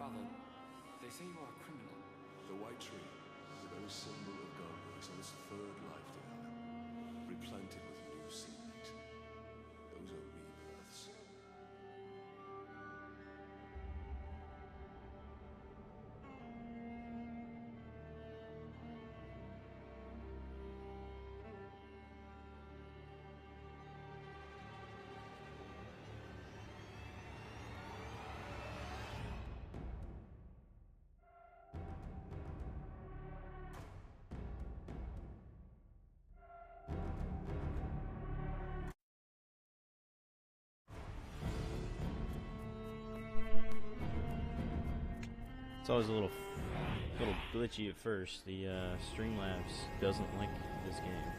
Father, they say you are a criminal. The white tree, the very symbol of God, works on its third life together, replanted with new seed. Those are rebirths. It's always a little glitchy at first. The Streamlabs doesn't like this game.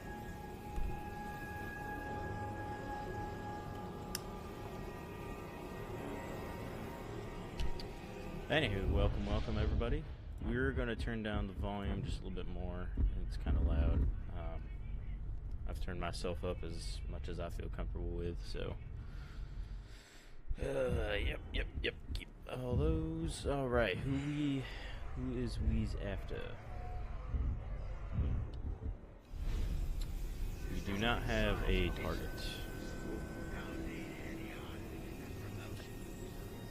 Anywho, welcome everybody. We're gonna turn down the volume just a little bit more. It's kind of loud. I've turned myself up as much as I feel comfortable with, so. Yep. Keep all those. All right, who is we's after? We do not have a target.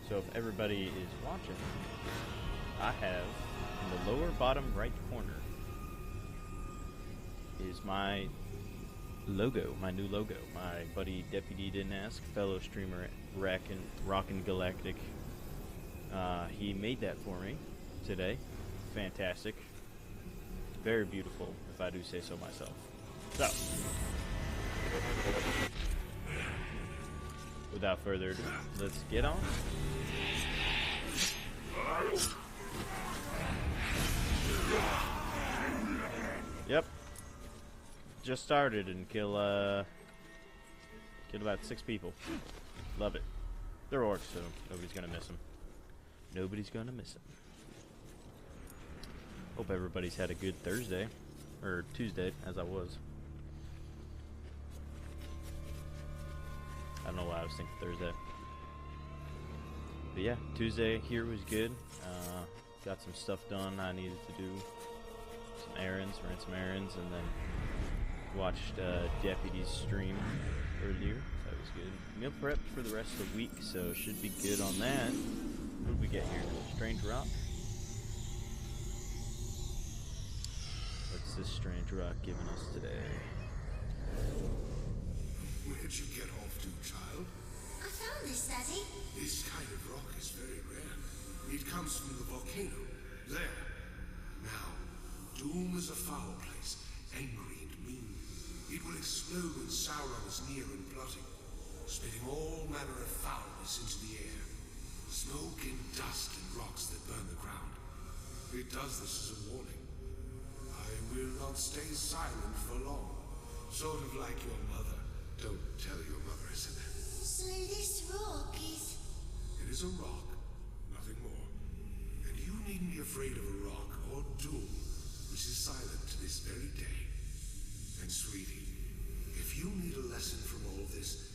So if everybody is watching, I have in the lower bottom right corner is my logo, my new logo. My buddy Deputy didn't ask, fellow streamer Rockin' Galactic. He made that for me today. Fantastic. Very beautiful, if I do say so myself. So, without further ado, let's get on. Yep. Just started and kill about 6 people. Love it. They're orcs, so nobody's gonna miss them. Nobody's gonna miss them. Hope everybody's had a good Thursday. Or Tuesday, as I was. I don't know why I was thinking Thursday. But yeah, Tuesday here was good. Got some stuff done I needed to do. Some errands, ran some errands, and then watched Deputy's stream earlier. That was good. Meal prepped for the rest of the week, so should be good on that. What did we get here? Strange rock? What's this strange rock giving us today? Where'd you get off to, child? I found this, Daddy. This kind of rock is very rare. It comes from the volcano. There. Now, Doom is a foul place, angry and mean. It will explode when Sauron is near and plotting, spitting all manner of foulness into the air. Smoke and dust and rocks that burn the ground. It does this as a warning. I will not stay silent for long. Sort of like your mother. Don't tell your mother I said that. So this rock is... It is a rock, nothing more. And you needn't be afraid of a rock or Doom, which is silent to this very day. And sweetie, if you need a lesson from all this,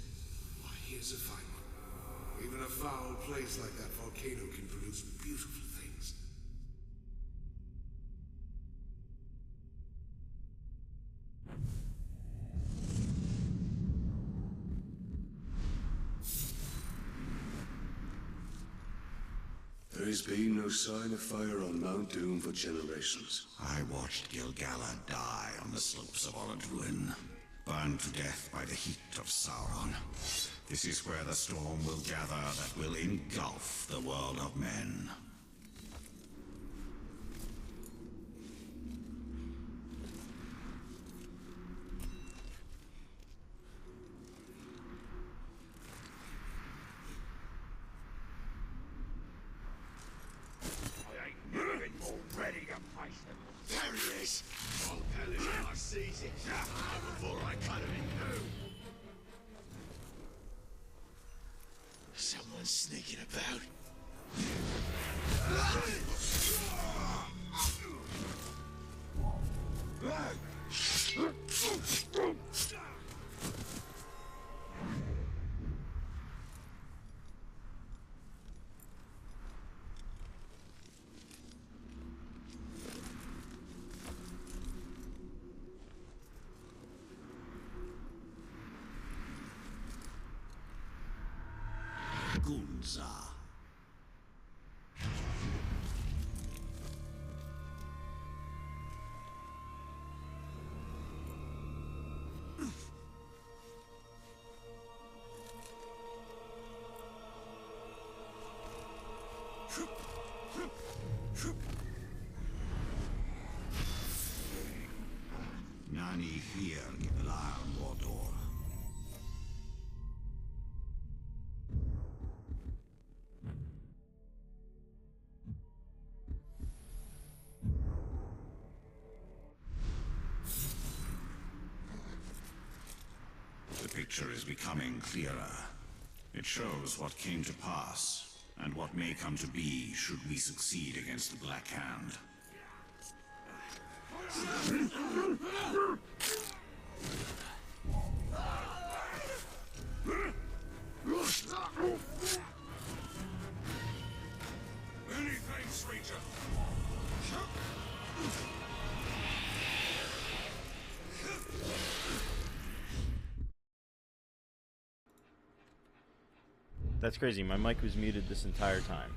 why, here's a fine one. Even a foul place like that volcano can produce beautiful things. There has been no sign of fire on Mount Doom for generations. I watched Gil-galad die on the slopes of Orodruin, burned to death by the heat of Sauron. This is where the storm will gather that will engulf the world of men. There he is! I'll tell him when I sees it. Before I cut him in two. Someone's sneaking about. Gunza. Nani here Giblar Mordor. The picture is becoming clearer. It shows what came to pass, and what may come to be should we succeed against the Black Hand. Many thanks, Ranger. That's crazy. My mic was muted this entire time.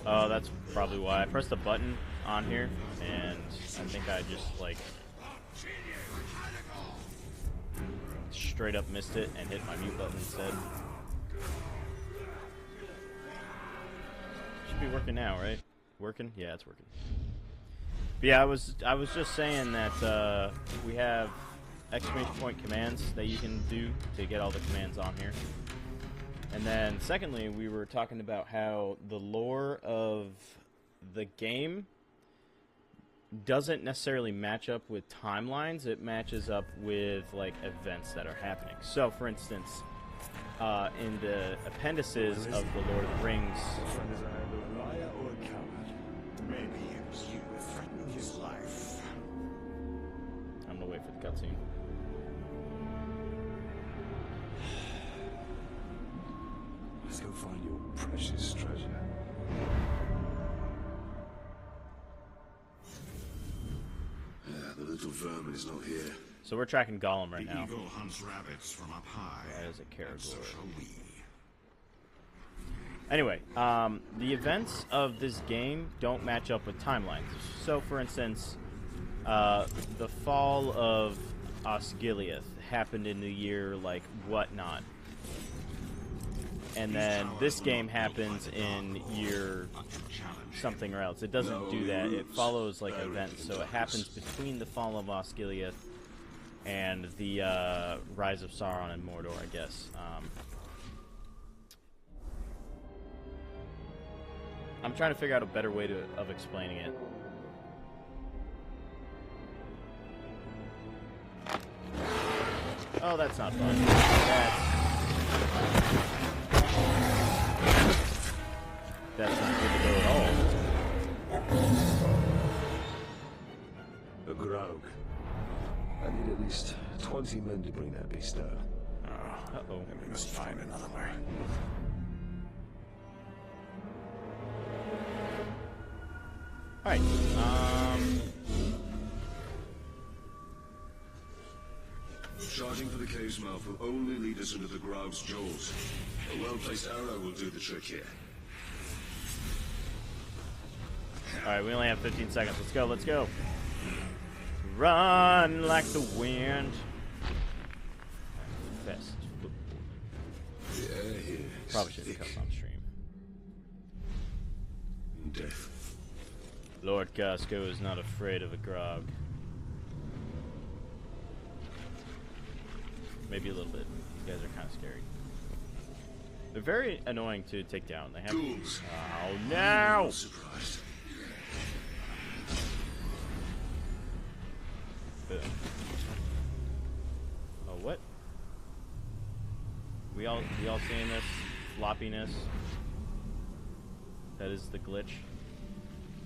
Oh, that's probably why. I pressed a button on here, and I think I just, like, straight up missed it and hit my mute button instead. Should be working now, right? Working? Yeah, it's working. But yeah, I was just saying that we have exclamation point commands that you can do to get all the commands on here. And then secondly, we were talking about how the lore of the game doesn't necessarily match up with timelines. It matches up with, like, events that are happening. So, for instance, in the appendices of the Lord of the Rings... Maybe it was you who threatened his life. I'm gonna wait for the cutscene. Let's go find your precious treasure. Yeah, the little vermin is not here. So we're tracking Gollum right The now. eagle hunts rabbits from up high. That is a and so Caragor. shall we. Anyway, the events of this game don't match up with timelines. So, for instance, the fall of Osgiliath happened in the year, like, whatnot. And then this game happens in year something or else. It doesn't do that. It follows, like, events. So it happens between the fall of Osgiliath and the rise of Sauron and Mordor, I guess. I'm trying to figure out a better way of explaining it. Oh, that's not fun. That's not good to go at all. A grog. I need at least 20 men to bring that beast down. Uh-oh. And we must find another way. Alright, Charging for the cave's mouth will only lead us into the grog's jaws. A well-placed arrow will do the trick here. Alright, we only have 15 seconds. Let's go, let's go. Run like the wind. Fest. The air here is Probably should have thick. cut on stream. Death. LordCozco is not afraid of a grog. Maybe a little bit. These guys are kind of scary. They're very annoying to take down. They have. Ghouls. Oh no! Not surprised. Boom. Oh, what? We all seeing this floppiness? That is the glitch.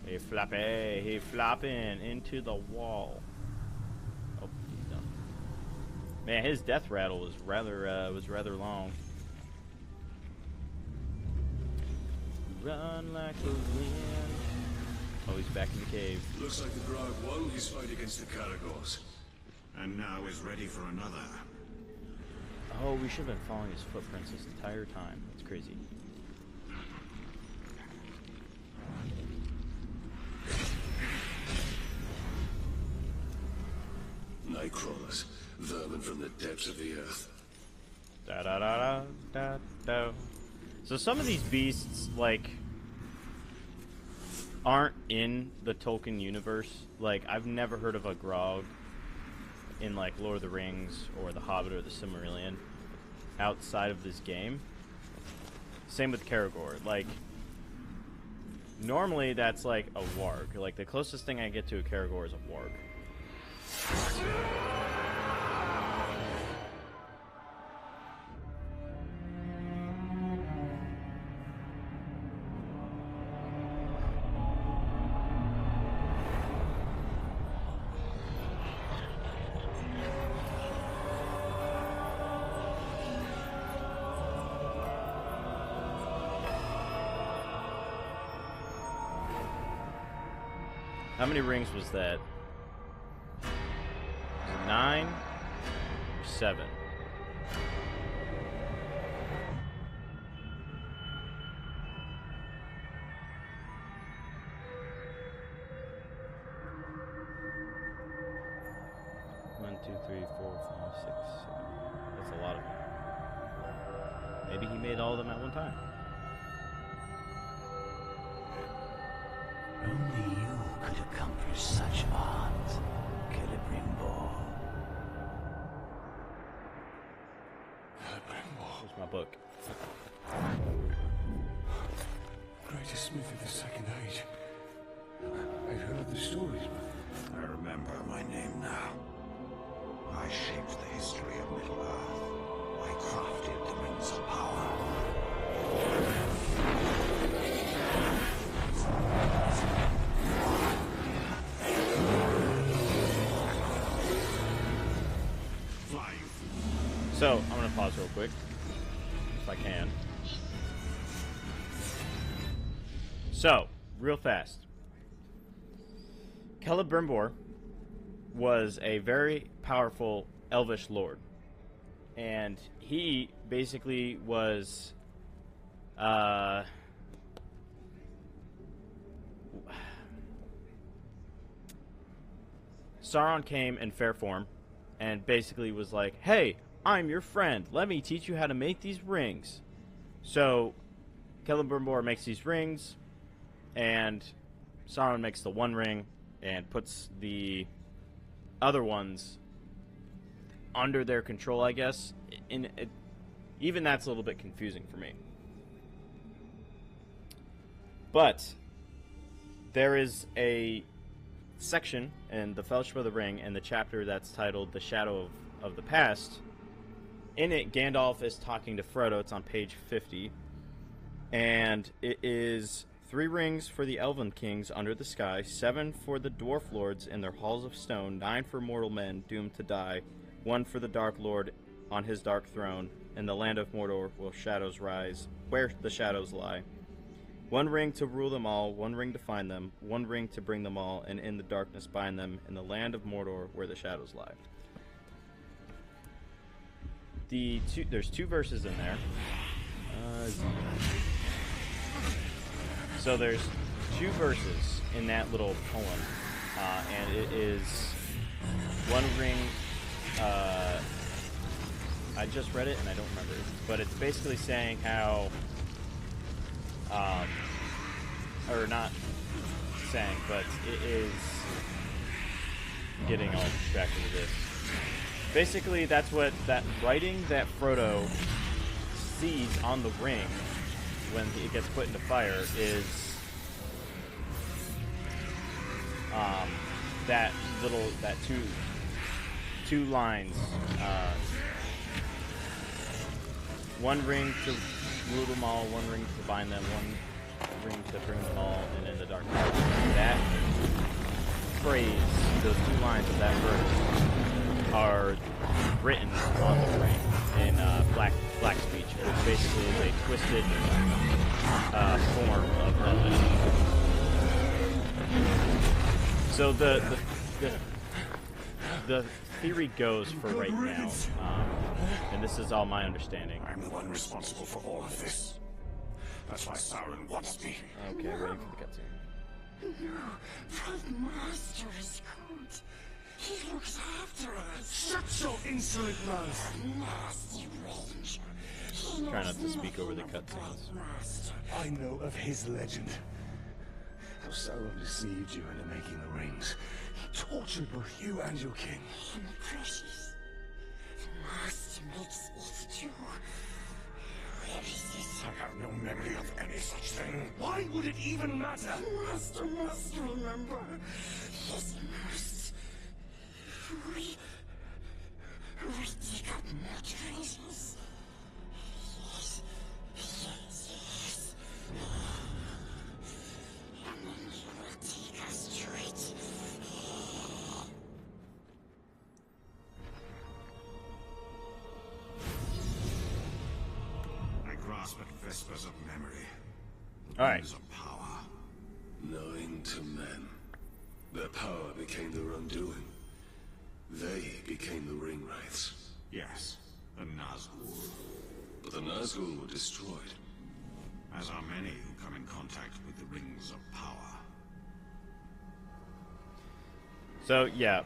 Hey floppy, he flopping into the wall. Oh, he's done. Man, his death rattle was rather long. Run like the wind. Oh, he's back in the cave. Looks like the grog won his fight against the Caragors. And now is ready for another. Oh, we should have been following his footprints this entire time. That's crazy. Nightcrawlers, vermin from the depths of the earth. Da da da da da da. So some of these beasts, like, aren't in the Tolkien universe. Like, I've never heard of a Grog in, like, Lord of the Rings or The Hobbit or The Silmarillion outside of this game. Same with Karagor. Like, normally that's like a warg. Like, the closest thing I get to a Karagor is a warg. How many rings was that? Was it 9 or 7? One, two, three, 4, 5, 6, 7. That's a lot of them. Maybe he made all of them at one time. Only you could accomplish such art, Celebrimbor. Here's my book. Greatest smith of the Second Age. I'd heard the stories, but I remember my name now. I shaped the history of Middle-earth. I crafted the Rings of Power. So, I'm going to pause real quick, if I can. So, real fast. Celebrimbor was a very powerful elvish lord. And he basically was... Sauron came in fair form and basically was like, hey, I'm your friend. Let me teach you how to make these rings. So, Celebrimbor makes these rings, and Sauron makes the one ring and puts the other ones under their control, I guess. Even that's a little bit confusing for me. But there is a section in the Fellowship of the Ring and the chapter that's titled The Shadow of the Past. In it, Gandalf is talking to Frodo. It's on page 50. And it is 3 rings for the Elven kings under the sky, 7 for the Dwarf lords in their halls of stone, 9 for mortal men doomed to die, 1 for the Dark Lord on his dark throne. In the land of Mordor will shadows rise, where the shadows lie. 1 ring to rule them all, 1 ring to find them, 1 ring to bring them all, and in the darkness bind them, in the land of Mordor where the shadows lie. There's 2 verses in there. So there's 2 verses in that little poem, and it is 1 ring. I just read it and I don't remember it, but it's basically saying how, or not saying, but it is getting all distracted with this. Basically, that's what that writing that Frodo sees on the ring when it gets put into fire is that two lines. 1 ring to rule them all, 1 ring to bind them, 1 ring to bring them all, and in the darkness. That phrase, those 2 lines of that verse, are written on the ring in black speech. It basically is a twisted form of Elvish. So the theory goes for right now. And this is all my understanding. I'm the one responsible for all of this. That's why Sauron wants me. Okay, waiting for the cutscene. No, that master is good. He looks after us. Shut your insolent mouth! Nasty ranger. Try not to speak over the cutscenes. I know of his legend. How Sauron deceived you into making the rings. He tortured both you and your king. And precious. The master makes it too. Where is it? I have no memory of any such thing. Why would it even matter? The master must remember. Yes, he must. We dig up more treasures. Yes, yes, yes. And then he will take us to it. I grasp at vespers of memory. All right. Rings of power. Knowing to men, their power became their undoing. They became the ring wraiths. Yes, the Nazgul. But the Nazgul were destroyed. As are many who come in contact with the rings of power. So, yeah.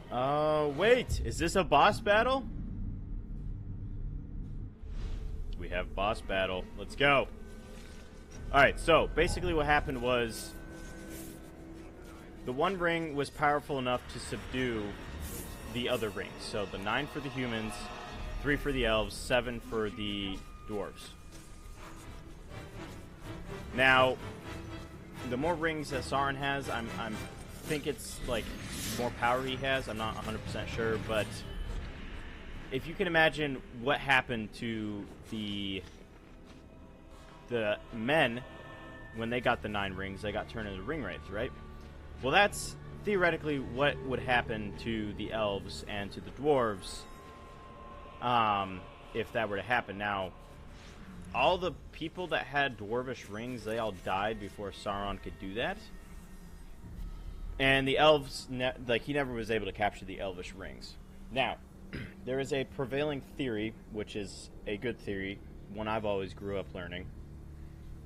Wait. Is this a boss battle? We have boss battle. Let's go. Alright, so basically what happened was the one ring was powerful enough to subdue the other rings. So the 9 for the humans, 3 for the elves, 7 for the dwarves. Now, the more rings that Sauron has, I think it's like more power he has. I'm not 100% sure, but if you can imagine what happened to the men when they got the 9 rings, they got turned into ring wraiths, right? Well, that's theoretically what would happen to the elves and to the dwarves if that were to happen. Now, all the people that had dwarvish rings, they all died before Sauron could do that. And the elves, he never was able to capture the elvish rings. Now, there is a prevailing theory, which is a good theory, one I've always grew up learning,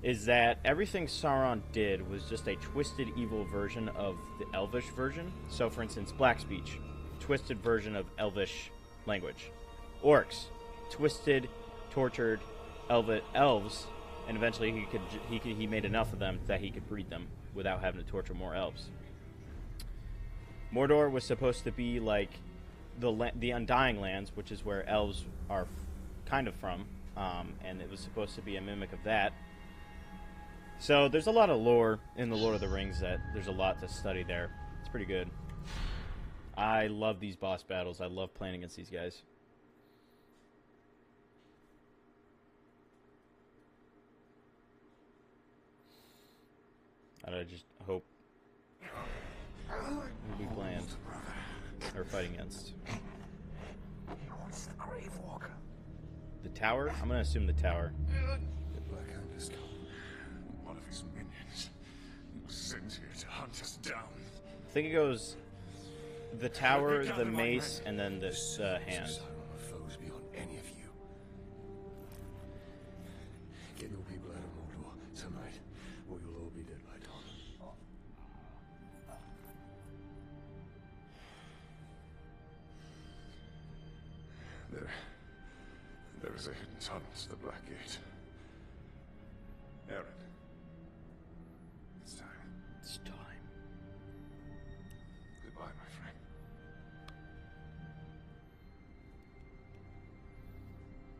is that everything Sauron did was just a twisted, evil version of the elvish version. So, for instance, Black Speech, twisted version of elvish language. Orcs, twisted, tortured elves, and eventually he made enough of them that he could breed them without having to torture more elves. Mordor was supposed to be like the Undying Lands, which is where elves are kind of from, and it was supposed to be a mimic of that. So there's a lot of lore in the Lord of the Rings that there's a lot to study there. It's pretty good. I love these boss battles. I love playing against these guys. I just hope we'll be playing or fighting against. What's the Grave Walker? The tower? I'm gonna assume the tower. The Black Hand is come. One of his minions. He was sent here to hunt us down. I think it goes the tower, the mace, and then this hand. Sauron are foes beyond any of you. Get your people out of Mordor tonight, or you'll all be dead by dawn. There is a hidden tunnel to the Black Gate. Aaron. It's time. It's time. Goodbye, my friend.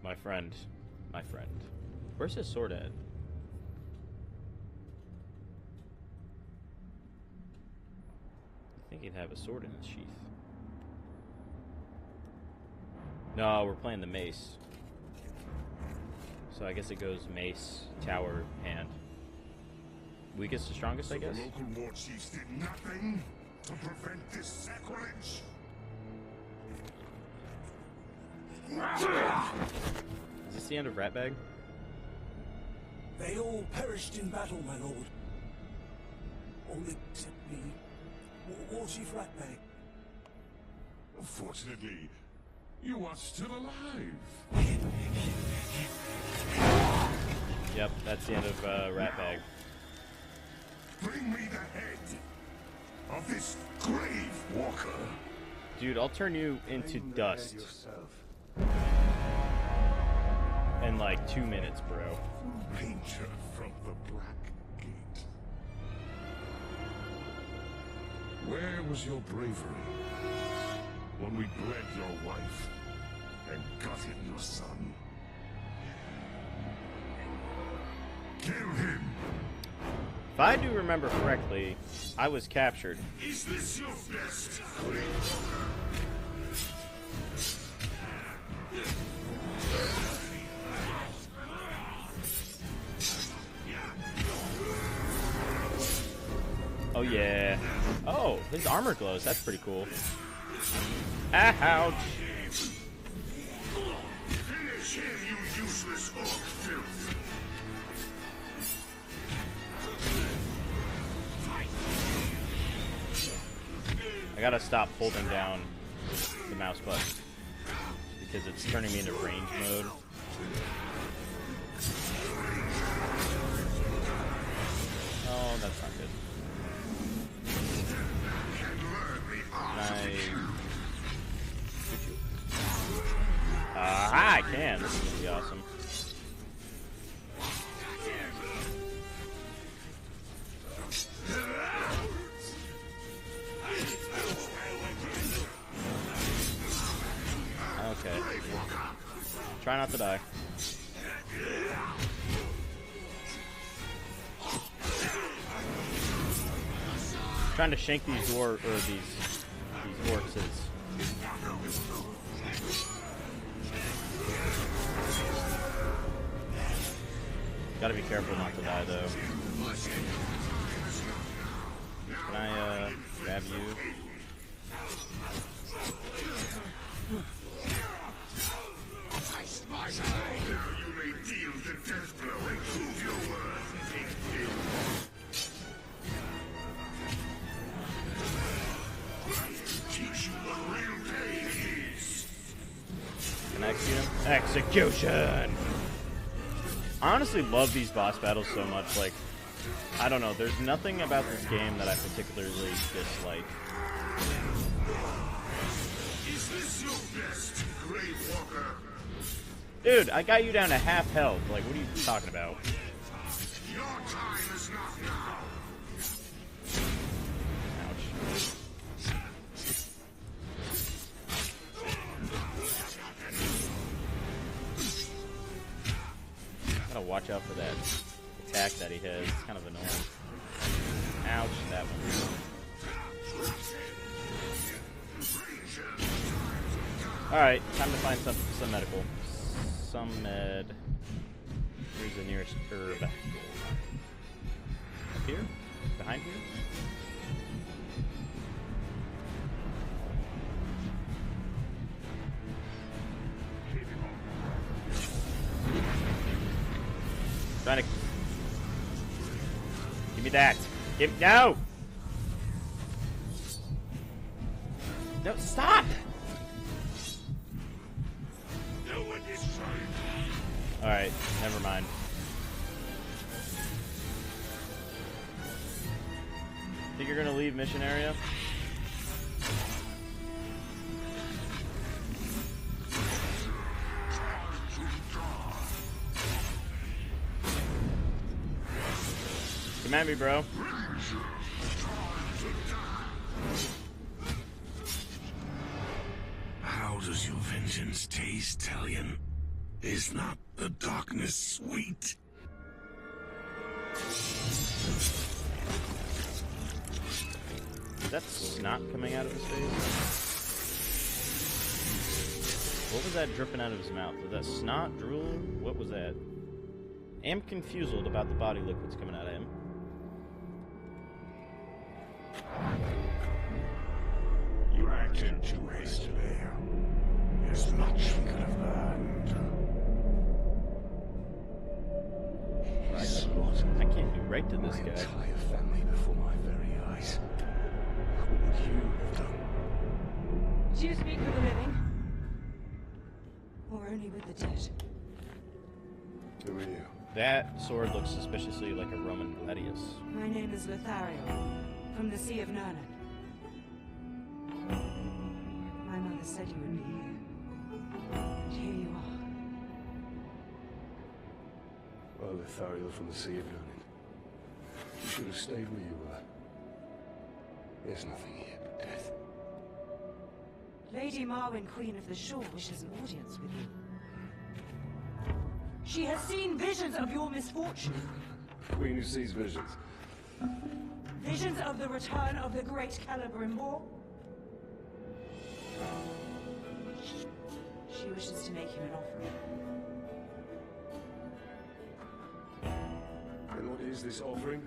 My friend. My friend. Where's his sword at? I think he'd have a sword in his sheath. No, we're playing the mace. So I guess it goes mace, tower, hand. Weakest to strongest, I guess? The local war chiefs did nothing to prevent this sacrilege. Is this the end of Ratbag? They all perished in battle, my lord. All except me. War Chief Ratbag. Unfortunately, You are still alive. Yep, that's the end of Rat Bag. Bring me the head of this grave walker. Dude, I'll turn you into dust in like 2 minutes, bro. Ranger from the Black Gate. Where was your bravery when we bled your wife and gutted your son? Kill him! If I do remember correctly, I was captured. Is this your best? Oh yeah. Oh, his armor glows. That's pretty cool. Ouch. Finish him, you useless orc filth! I gotta stop holding down the mouse button because it's turning me into range mode. Oh, that's not good. I can. This is gonna be awesome. Okay. Try not to die. Trying to shank these these orcs is gotta be careful not to die though. Can I grab you? You may deal the death blow and prove your worth. Teach you what real pain is. Can I execute him? Execution! I honestly love these boss battles so much. Like, I don't know. There's nothing about this game that I particularly dislike. Is this your best, Grey Walker? Dude, I got you down to half health. Like, what are you talking about? Your time is not now. Ouch. Gotta watch out for that attack that he has. It's kind of annoying. Ouch, that one. Alright, time to find some medical. Some med. Here's the nearest herb. Up here? Behind here? Trying to give me that. No! No, stop! Alright, never mind. Think you're gonna leave mission area? Come at me, bro. How does your vengeance taste, Talion? Is not the darkness sweet? Is that snot coming out of his face? What was that dripping out of his mouth? Was that snot, drool? What was that? Am confused about the body liquids coming out of him. You acted too hastily. There's much we could have learned. I can't do right to this guy. Entire family before my very eyes. What would you have done? Do you speak for the living? only with the dead. Who are you? That sword looks suspiciously like a Roman gladius. My name is Lothario, from the Sea of Nurnen. My mother said you would be here. And here you are. Well, Lothario from the Sea of Nurnen. You should have stayed where you were. There's nothing here but death. Lady Marwyn, Queen of the Shore, wishes an audience with you. She has seen visions of your misfortune. Queen who sees visions. Visions of the return of the great Celebrimbor. She wishes to make you an offering. And what is this offering?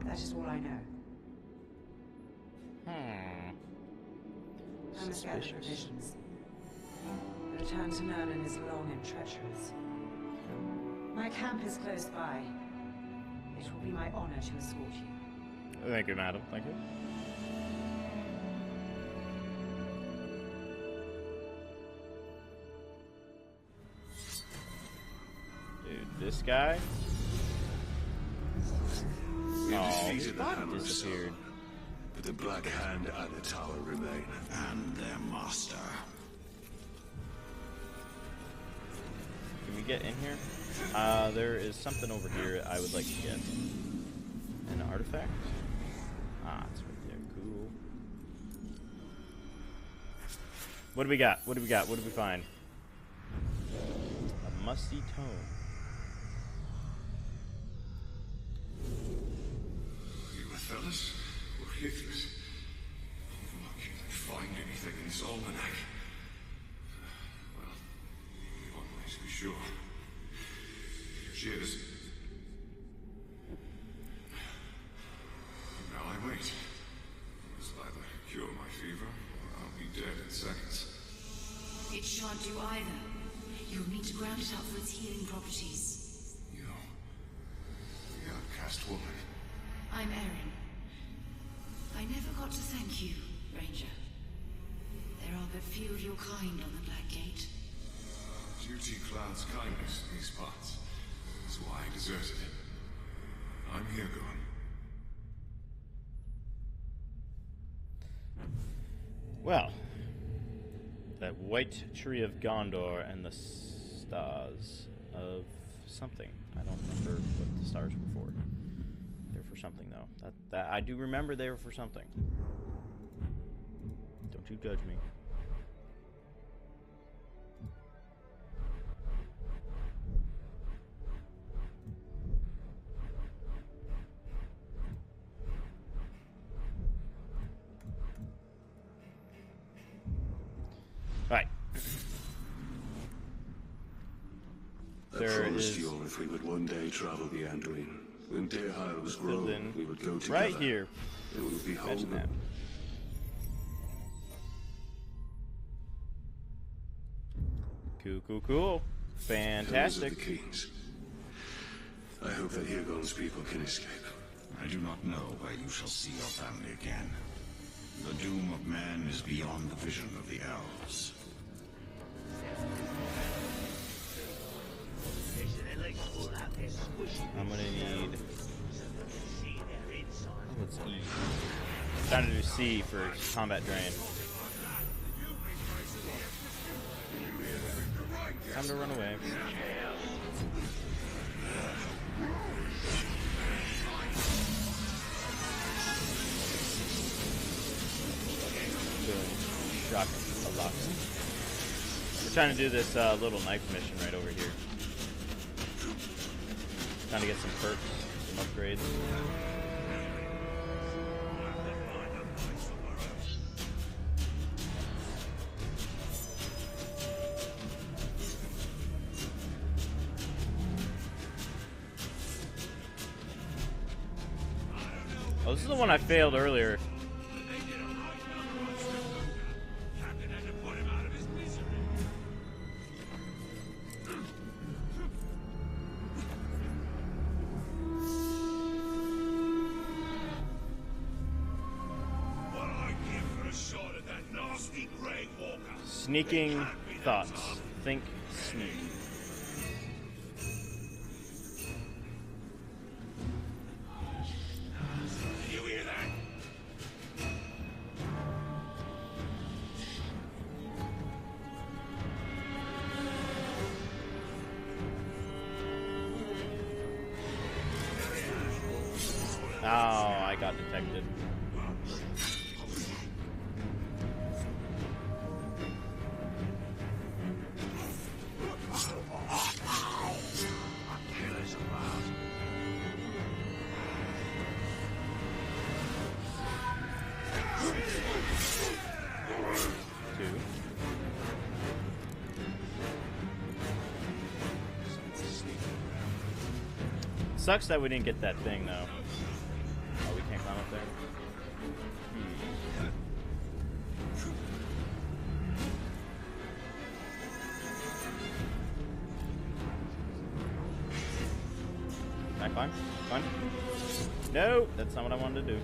That is all I know. I must gather provisions. The return to Nurnen is long and treacherous. My camp is close by. It will be my honor to escort you. Thank you, madam. Thank you. Dude, this guy? Oh, his body disappeared. But the Black Hand and the tower remain. And their master. Can we get in here? There is something over here I would like to get. An artifact? Ah, it's right there. Cool. What do we got? What do we got? What did we find? A musty tome. You fellas were hitless. Why can't I find anything in this almanac? Well, one way to be sure. Here she is. Now I wait. This will either cure my fever, or I'll be dead in seconds. It shan't do either. You'll need to ground it up for its healing properties. You, the outcast woman. I'm Erin. I never got to thank you, Ranger. There are but few of your kind on the Black Gate. Duty clouds kindness in these parts. That's why I deserted him. I'm here, gone. Well, that white tree of Gondor and the stars of something. I don't remember what the stars were for. They're for something, though. That I do remember they were for something. Don't you judge me. Right. I There promised is you if we would one day travel the Anduin. When Deerhile was filled grown, in we would go together. right here. It would be Imagine home. that. Cool, cool, cool. Fantastic. Of the kings. I hope that Hirgon's people can escape. I do not know where you shall see your family again. The doom of man is beyond the vision of the elves. I'm gonna need. Let's E. Trying to do C for combat drain. Time to run away. Doing shock a lot. We're trying to do this little knife mission right over here. Trying to get some perks, some upgrades. Oh, this is the one I failed earlier. Sneaking thoughts. Think, sneak. You hear that? Oh, I got detected. Sucks that we didn't get that thing, though. Oh, we can't climb up there? Can I climb? Climb? No! That's not what I wanted to do.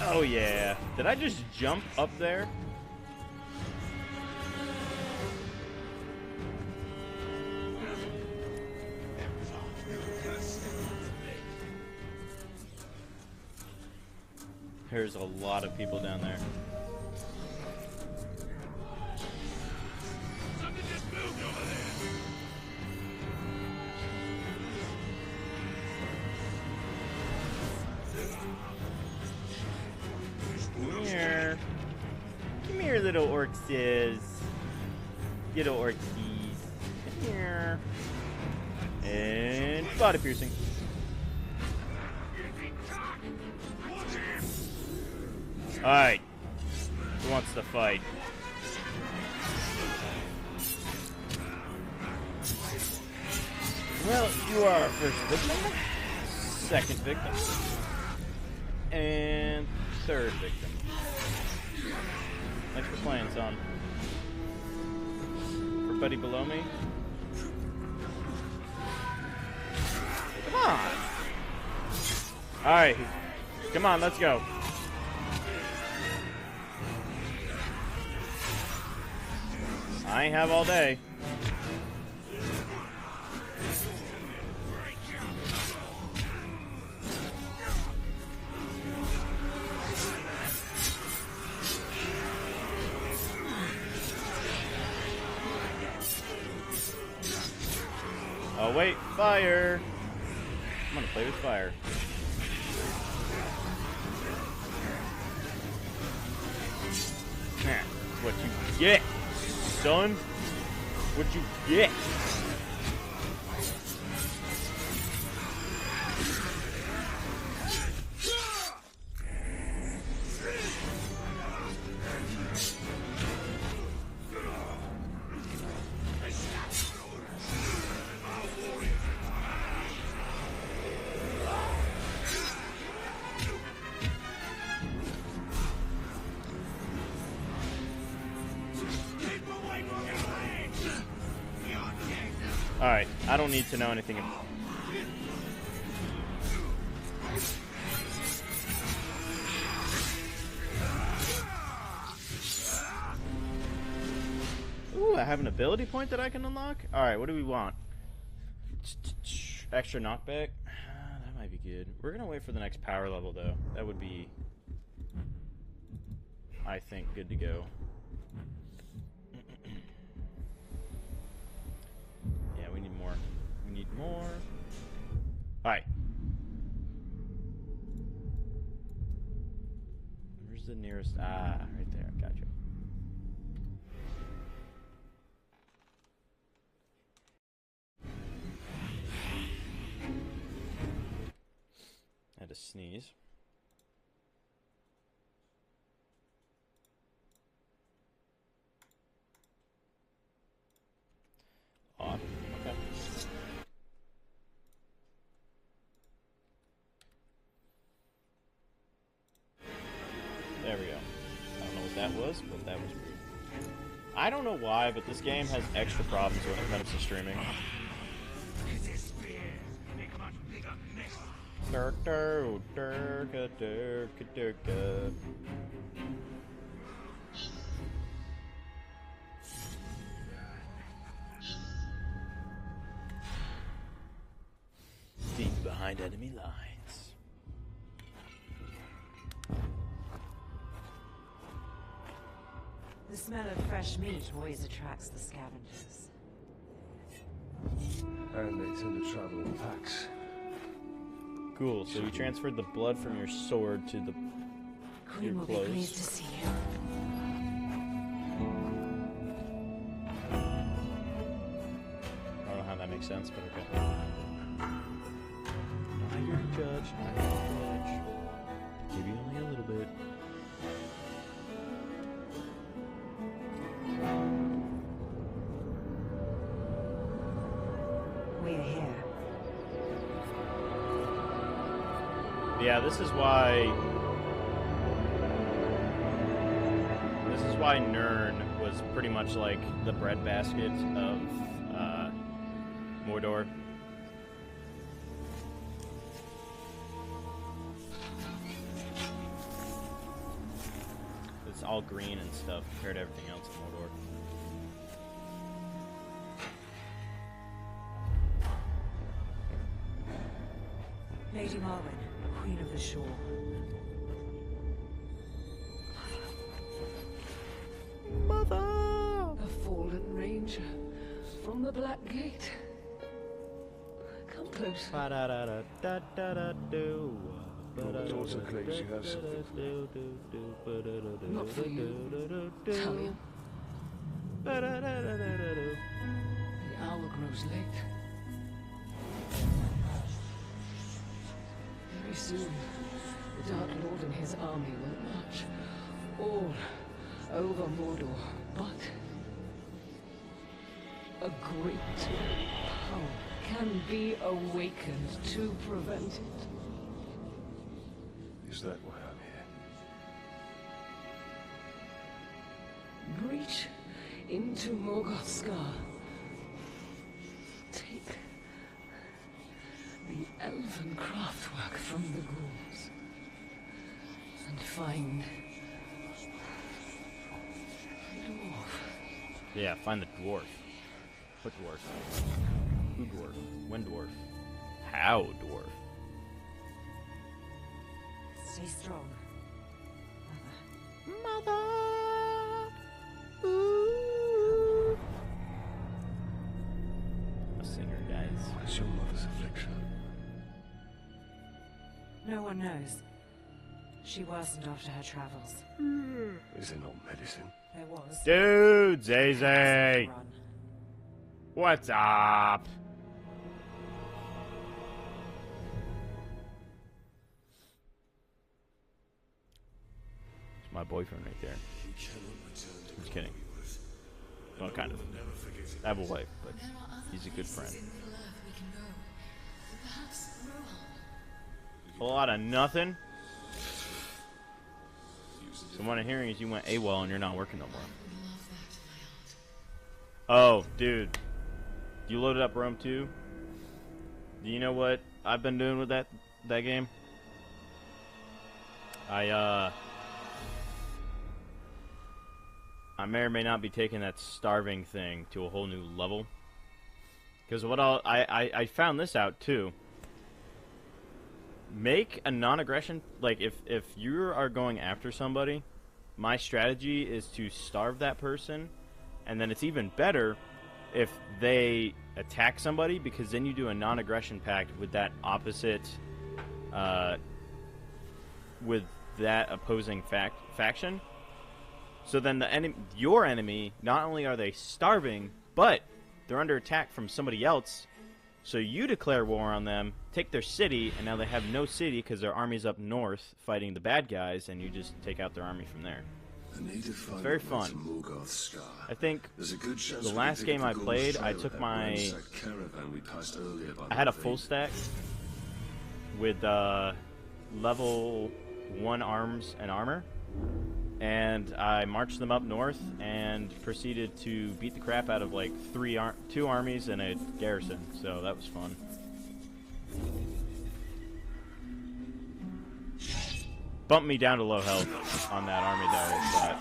Oh yeah. Did I just jump up there? There's a lot of people down there. Something just moved over there. Come here. Come here, little orcses. Little orcsies. Come here. And body piercing. Alright. Who wants to fight? Well, you are our first victim. Second victim. And third victim. Thanks for playing, son. For buddy below me. Come on! Alright. Come on, let's go. I ain't have all day. Oh wait, fire! I'm gonna play with fire. Nah, what you get, son? What you get? Alright, I don't need to know anything. Ooh, I have an ability point that I can unlock? Alright, what do we want? Extra knockback? That might be good. We're gonna wait for the next power level, though. That would be, I think, good to go. Yeah, we need more. We need more. Alright. Where's the nearest? Ah, right there. Gotcha. I had to sneeze. Odd. Okay. was, but that was weird. I don't know why, but this game has extra problems when it comes to streaming. Deep behind enemy lines. The smell of fresh meat always attracts the scavengers. And they tend to travel in packs. Cool, so you transferred the blood from your sword to the Queen will be pleased to see you. I don't know how that makes sense, but okay. Not your judge, not your judge. Maybe only a little bit. We're here. Yeah, this is why Nirn was pretty much like the breadbasket of Mordor. It's all green and stuff compared to everything else in Mordor. Lady Marwyn, Queen of the Shore. Mother! A fallen ranger from the Black Gate. Come closer. Daughter claims you have something. Not for you, Talia. The hour grows late. Very soon, the Dark Lord and his army will march all over Mordor, but a great power can be awakened to prevent it. Is that why I'm here? Breach into Morgoth's scar. Take the elven craftwork from the ghouls and find the dwarf. Yeah, find the dwarf. What dwarf? Who dwarf? When dwarf? How dwarf? Stay strong. Mother! Ooh. A singer, guys. What is your mother's affliction? No one knows. She worsened after her travels. Is there no medicine? There was. Dude, Zay Has Zay! run. What's up? It's my boyfriend right there. I'm just kidding. Well, kind of. I have a wife, but he's a good friend. A lot of nothing. So what I'm hearing is you went AWOL and you're not working no more. Oh, dude. You loaded up Rome 2? Do you know what I've been doing with that game? I may or may not be taking that starving thing to a whole new level. Because what I found this out too. Make a non-aggression, like if you are going after somebody, my strategy is to starve that person, and then it's even better if they attack somebody, because then you do a non-aggression pact with that opposite, with that opposing faction. So then your enemy, not only are they starving, but they're under attack from somebody else. So you declare war on them, take their city, and now they have no city because their army's up north fighting the bad guys, and you just take out their army from there. It's very fun. I think the last game I played, I took my... I had a full stack with level 1 arms and armor, and I marched them up north and proceeded to beat the crap out of like two armies and a garrison. So that was fun. Bumped me down to low health on that army though, but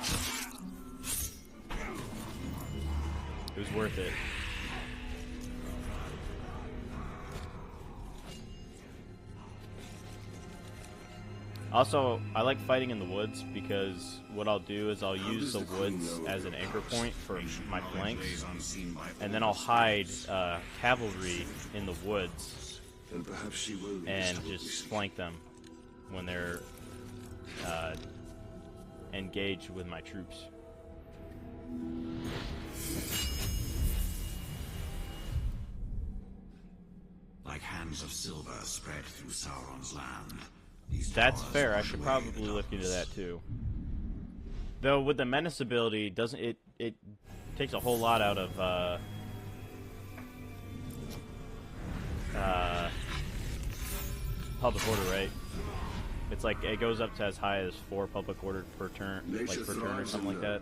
it was worth it. Also, I like fighting in the woods because what I'll do is I'll use the woods as an anchor point for my flanks, and then I'll hide cavalry in the woods and just flank them when they're engaged with my troops. Like hands of silver spread through Sauron's land. That's fair. I should probably look into that too. Though with the menace ability, doesn't it takes a whole lot out of public order, right? It's like it goes up to as high as 4 public order per turn, like per turn or something like that.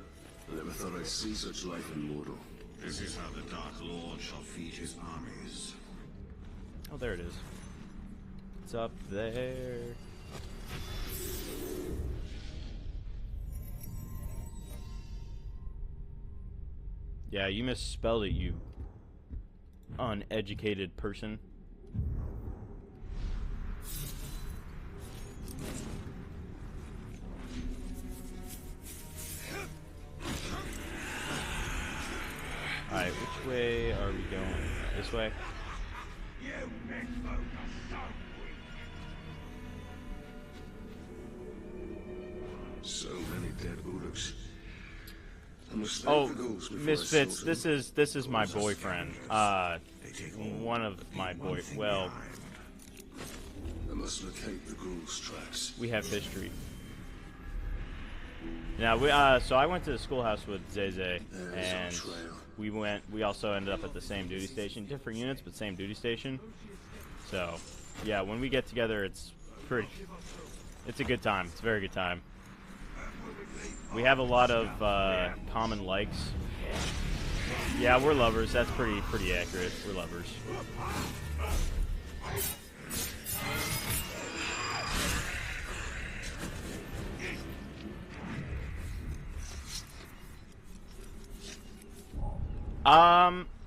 I never thought I'd see such life in Mordor. This is how the Dark Lord shall feed his armies. Oh, there it is. It's up there. Yeah, you misspelled it, you uneducated person. Alright, which way are we going? This way? So many dead Uruks. Oh, Misfits, this is my boyfriend. One of my well, I must locate the ghouls' tracks. we have history. Now so I went to the schoolhouse with Zeze, and we also ended up at the same duty station, different units but same duty station. So yeah, when we get together, it's a good time. It's a very good time. We have a lot of common likes. Yeah, we're lovers. That's pretty accurate. We're lovers.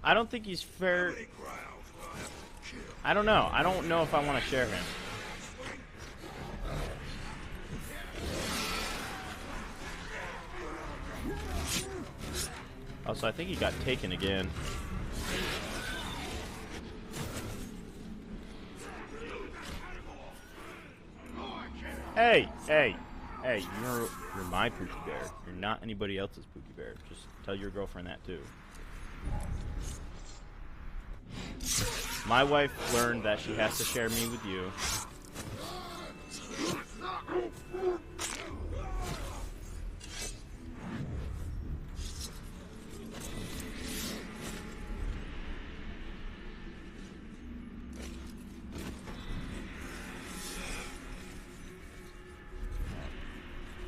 I don't think he's fair. I don't know. I don't know if I want to share him. Also, I think he got taken again. Hey, you're my Pookie Bear. You're not anybody else's Pookie Bear. Just tell your girlfriend that too. My wife learned that she has to share me with you.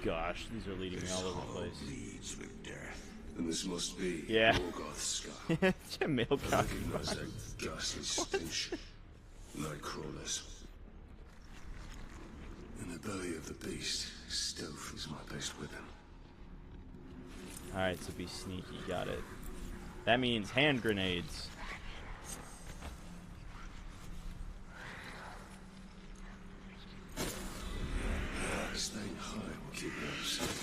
Gosh, these are leading me all over the place. Leads with death. And this must be LordCozco. I recognize that ghastly stench. Night crawlers. In the belly of the beast, stealth is my best weapon. Alright, so be sneaky, got it. That means hand grenades. Staying high will keep us safe.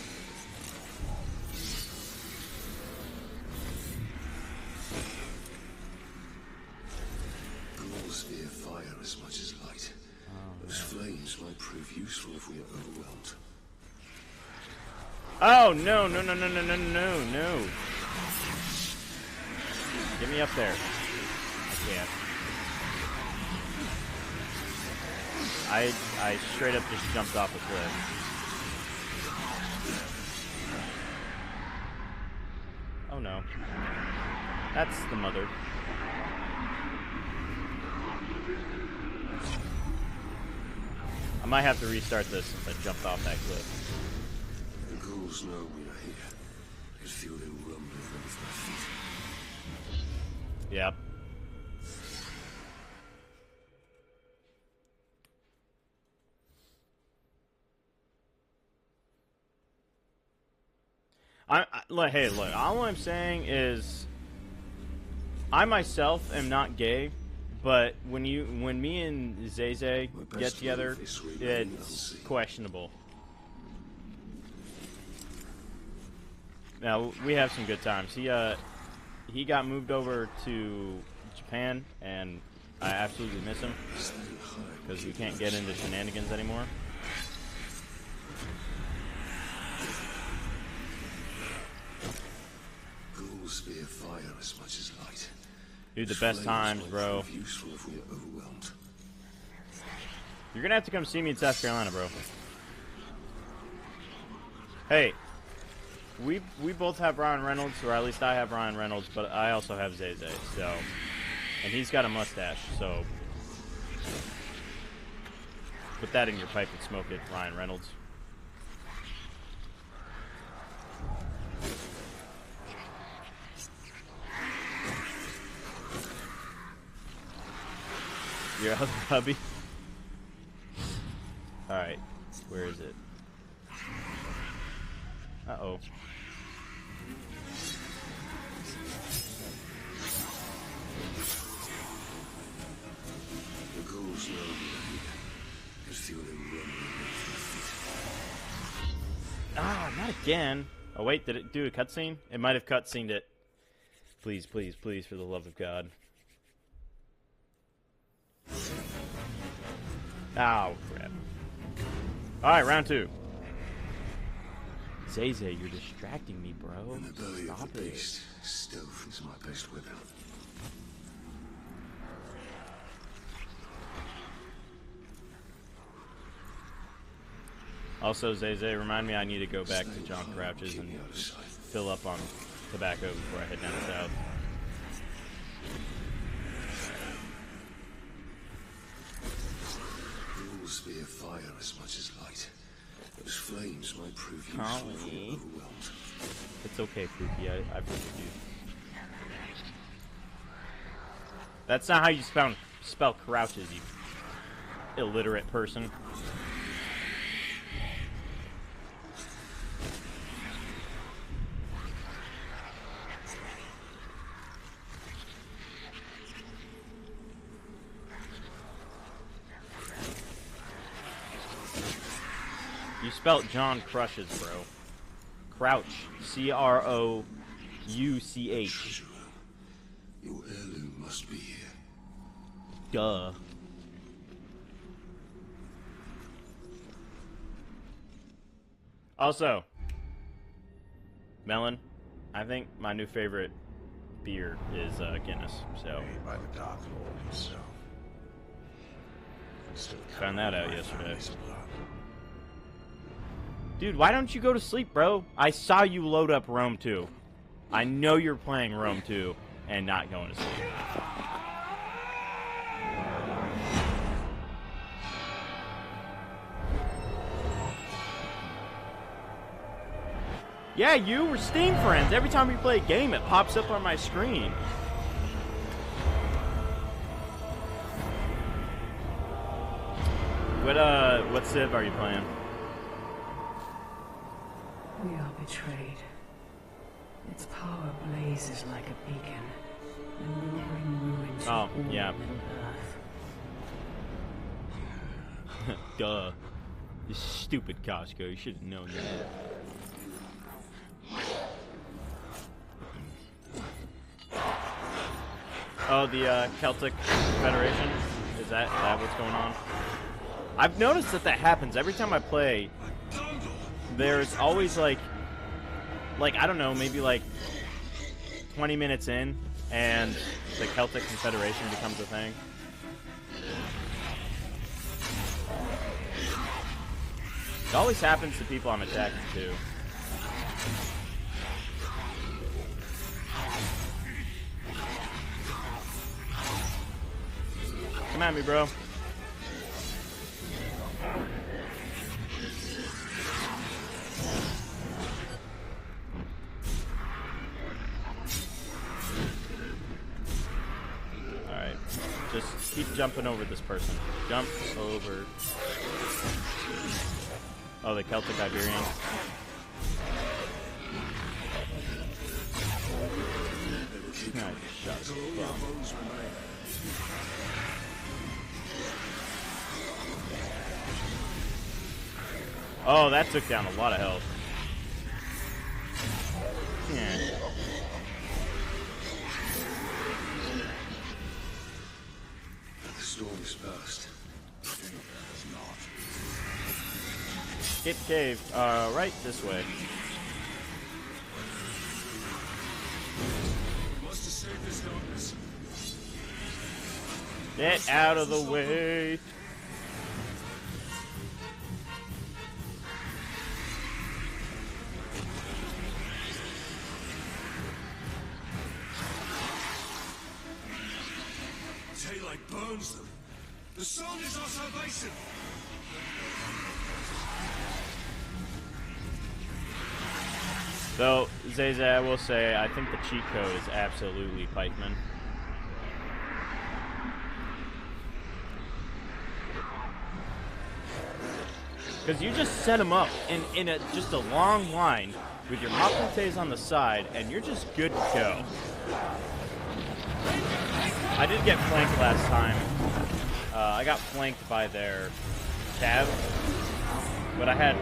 Ghouls fear fire as much as light. Those flames might prove useful if we are overwhelmed. Oh, no. Get me up there. I can't. I straight up just jumped off a cliff. Oh no. That's the mother. I might have to restart this since I jumped off that cliff. The ghouls know we are here. I can feel them rumbling beneath my feet. Yep. Hey, look, all I'm saying is I myself am not gay, but when me and Zay get together, it's questionable. Now, we have some good times. He got moved over to Japan, and I absolutely miss him because we can't get into shenanigans anymore. Ghouls fear fire as much as light. Dude, the best times, bro. Useful if we are overwhelmed. You're gonna have to come see me in South Carolina, bro. Hey, we both have Ryan Reynolds, or at least I have Ryan Reynolds, but I also have Zay, so, and he's got a mustache, so put that in your pipe and smoke it, Ryan Reynolds. Your other hubby? Alright, where is it? Uh-oh. The ghouls know we are here. I can feel them rumbling beneath my feet. Ah, not again. Oh wait, did it do a cutscene? It might have cutscened it. Please, please, please, for the love of God. Oh, crap. Alright, round 2. Zay, you're distracting me, bro. In the belly Stop of the it. beast, stealth is my best weapon. Also, Zay, remind me I need to go back to John Crouch's and fill up on tobacco before I head down south. Ghouls fear fire as much as light. Those flames might prove useful if we are overwhelmed. It's okay, Pookie. I forgive you. That's not how you spell crouches, you illiterate person. You spelt John Crushes, bro. Crouch. C-R-O-U-C-H. Your heirloom must be here. Duh. Also, Melon, I think my new favorite beer is Guinness. So Made by the Dark Lord himself. Found that out yesterday. Dude, why don't you go to sleep, bro? I saw you load up Rome 2. I know you're playing Rome 2 and not going to sleep. Yeah, you were Steam friends. Every time we play a game, it pops up on my screen. What Civ are you playing? We are betrayed. Its power blazes like a beacon, and will bring ruin to all yeah. Middle Earth. Duh. You stupid Costco. You should have known that. Oh, the Celtic Federation? Is that what's going on? I've noticed that happens every time I play. There's always like I don't know, maybe like 20 minutes in, and the Celtic Confederation becomes a thing. It always happens to people I'm attacking too. Come at me, bro. jumping over this person. Jump over. Oh, the Celtic Iberian. Nice shot. Oh, that took down a lot of health. Yeah. The storm is past. Skip cave. Right this way. We must escape this darkness. Get out of the way. Daylight burns them. The sun is our salvation. Though, Zayza, I will say, I think the cheat code is absolutely pikeman. Because you just set them up in just a long line with your Maputes on the side, and you're just good to go. I did get flanked last time. I got flanked by their cav, but I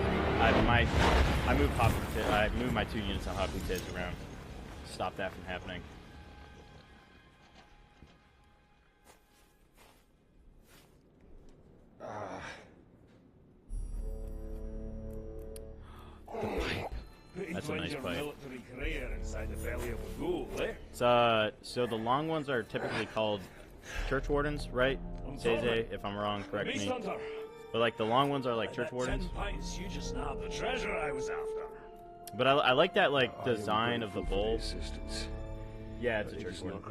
moved my 2 units on Maputes around to stop that from happening. That's a nice pipe. So the long ones are typically called church wardens, right? Zay, if I'm wrong, correct me. But like the long ones are like church wardens. You just nabbed the treasure I was after. But I like that like design of the bowl. Yeah, it's a church warden.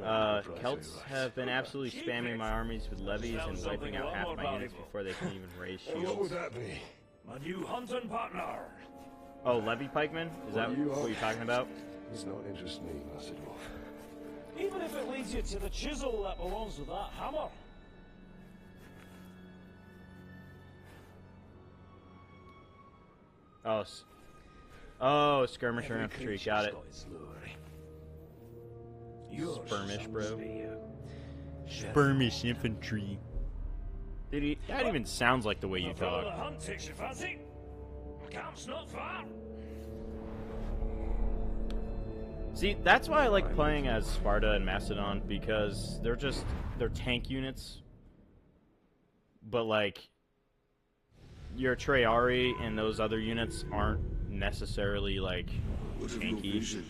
Celts have been absolutely spamming my armies with levies and wiping out half my units before they can even raise shields. What would that be? My new hunting partner. Oh, levy pikemen? Is that what you're talking about? Does not interest me, Macedon. Even if it leads you to the chisel that belongs with that hammer. Oh, skirmisher infantry, got it. Skirmish, bro. Skirmish infantry. Dude, that even sounds like the way you talk. The hunt takes your fancy. Camp's not far. See, that's why I like playing as Sparta and Macedon, because they're tank units. But like your Traiari and those other units aren't necessarily like tanky.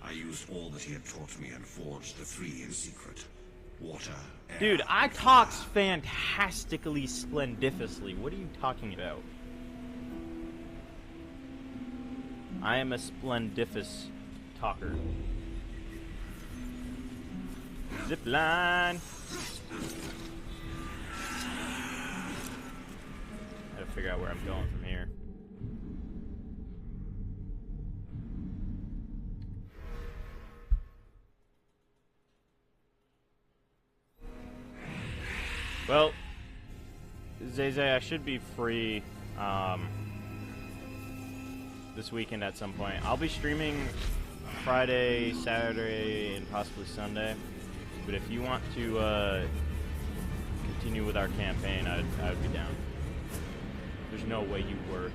I used all that he had taught me and forged the 3 in secret. Water, air, dude, I talk fantastically splendifously. What are you talking about? I am a splendifous talker. Zip line. Gotta figure out where I'm going from here. Well, Zay, I should be free this weekend at some point. I'll be streaming Friday, Saturday, and possibly Sunday. But if you want to continue with our campaign, I'd be down. There's no way you work.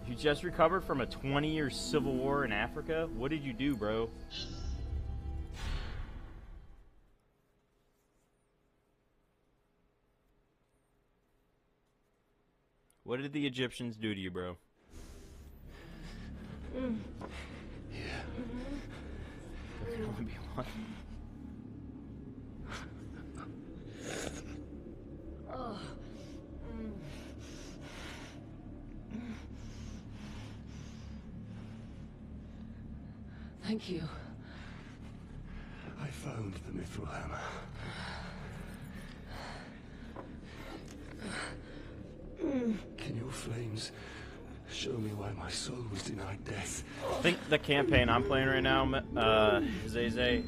You just recovered from a 20-year civil war in Africa? What did you do, bro? What did the Egyptians do to you, bro? Yeah. There can only be one. Thank you. I found the mithril hammer. Can your flames show me why my soul was denied death? I think the campaign I'm playing right now, Zay,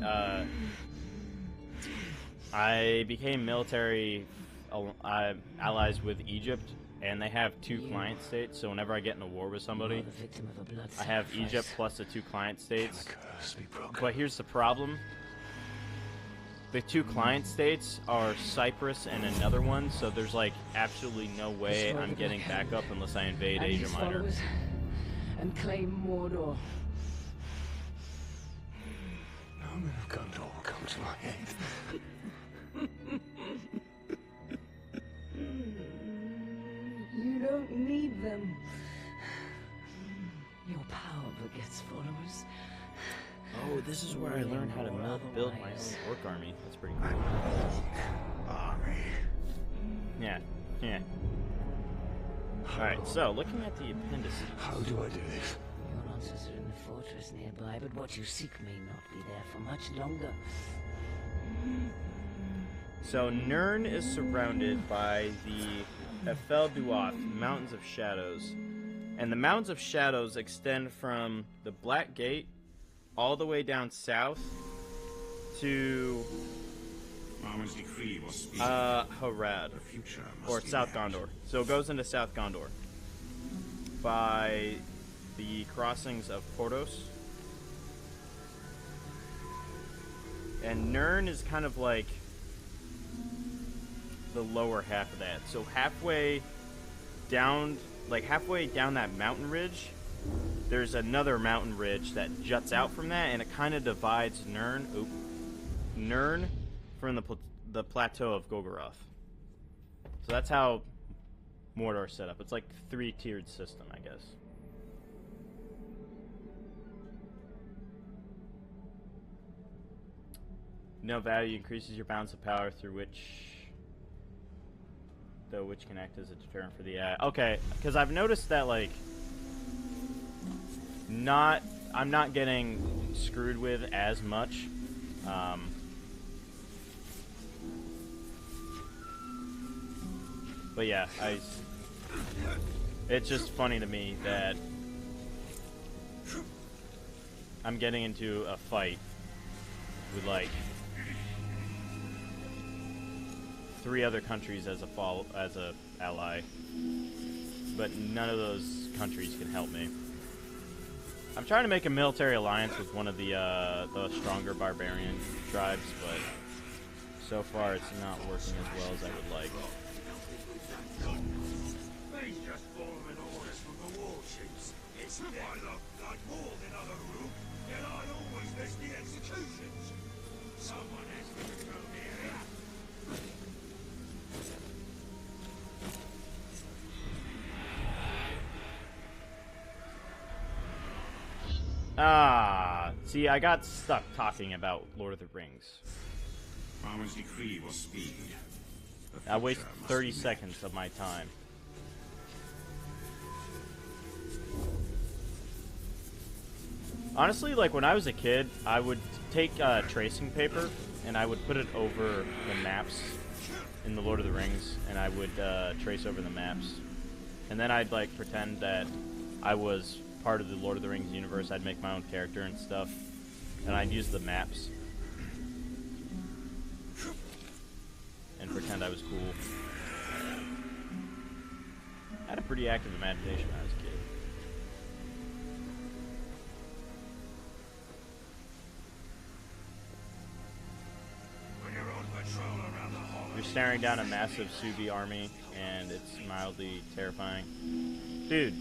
I became military allies with Egypt, and they have 2 client states, so whenever I get in a war with somebody, I have Egypt plus the 2 client states. But here's the problem. The 2 client states are Cyprus and another one, so there's like absolutely no way I'm getting back up unless I invade Asia Minor. And claim Mordor. Now men of Gondor will come to my aid. You don't need them. Your power begets followers. Oh, this is where I learned how to build my own orc army. That's pretty cool. Army. Yeah, yeah. Alright, so looking at the appendices. How do I do this? Your answers are in the fortress nearby, but what you seek may not be there for much longer. So Nirn is surrounded by the Efel Duath, Mountains of Shadows. And the Mountains of Shadows extend from the Black Gate all the way down south to Harad, or South Gondor. So it goes into South Gondor by the crossings of Portos. And Nirn is kind of like the lower half of that. So halfway down that mountain ridge, there's another mountain ridge that juts out from that, and it kind of divides Nirn from the plateau of Golgoroth. So that's how Mordor's set up. It's like a 3-tiered system, I guess. No value increases your balance of power through which can act as a deterrent for the okay, because I've noticed that like I'm not getting screwed with as much. But yeah, it's just funny to me that I'm getting into a fight with like 3 other countries as a ally, but none of those countries can help me. I'm trying to make a military alliance with one of the stronger barbarian tribes, but so far it's not working as well as I would like. He's just following orders from the war chiefs. It's I love blood more than other rule, and I always miss the executions. Someone has to control the area. See, I got stuck talking about Lord of the Rings. Armor's decree was speed. I wasted 30 seconds of my time. Honestly, like when I was a kid, I would take tracing paper and I would put it over the maps in the Lord of the Rings, and I would trace over the maps. And then I'd like pretend that I was part of the Lord of the Rings universe. I'd make my own character and stuff, and I'd use the maps and pretend I was cool. I had a pretty active imagination when I was a kid. You're staring down a massive Subi army, and it's mildly terrifying. Dude,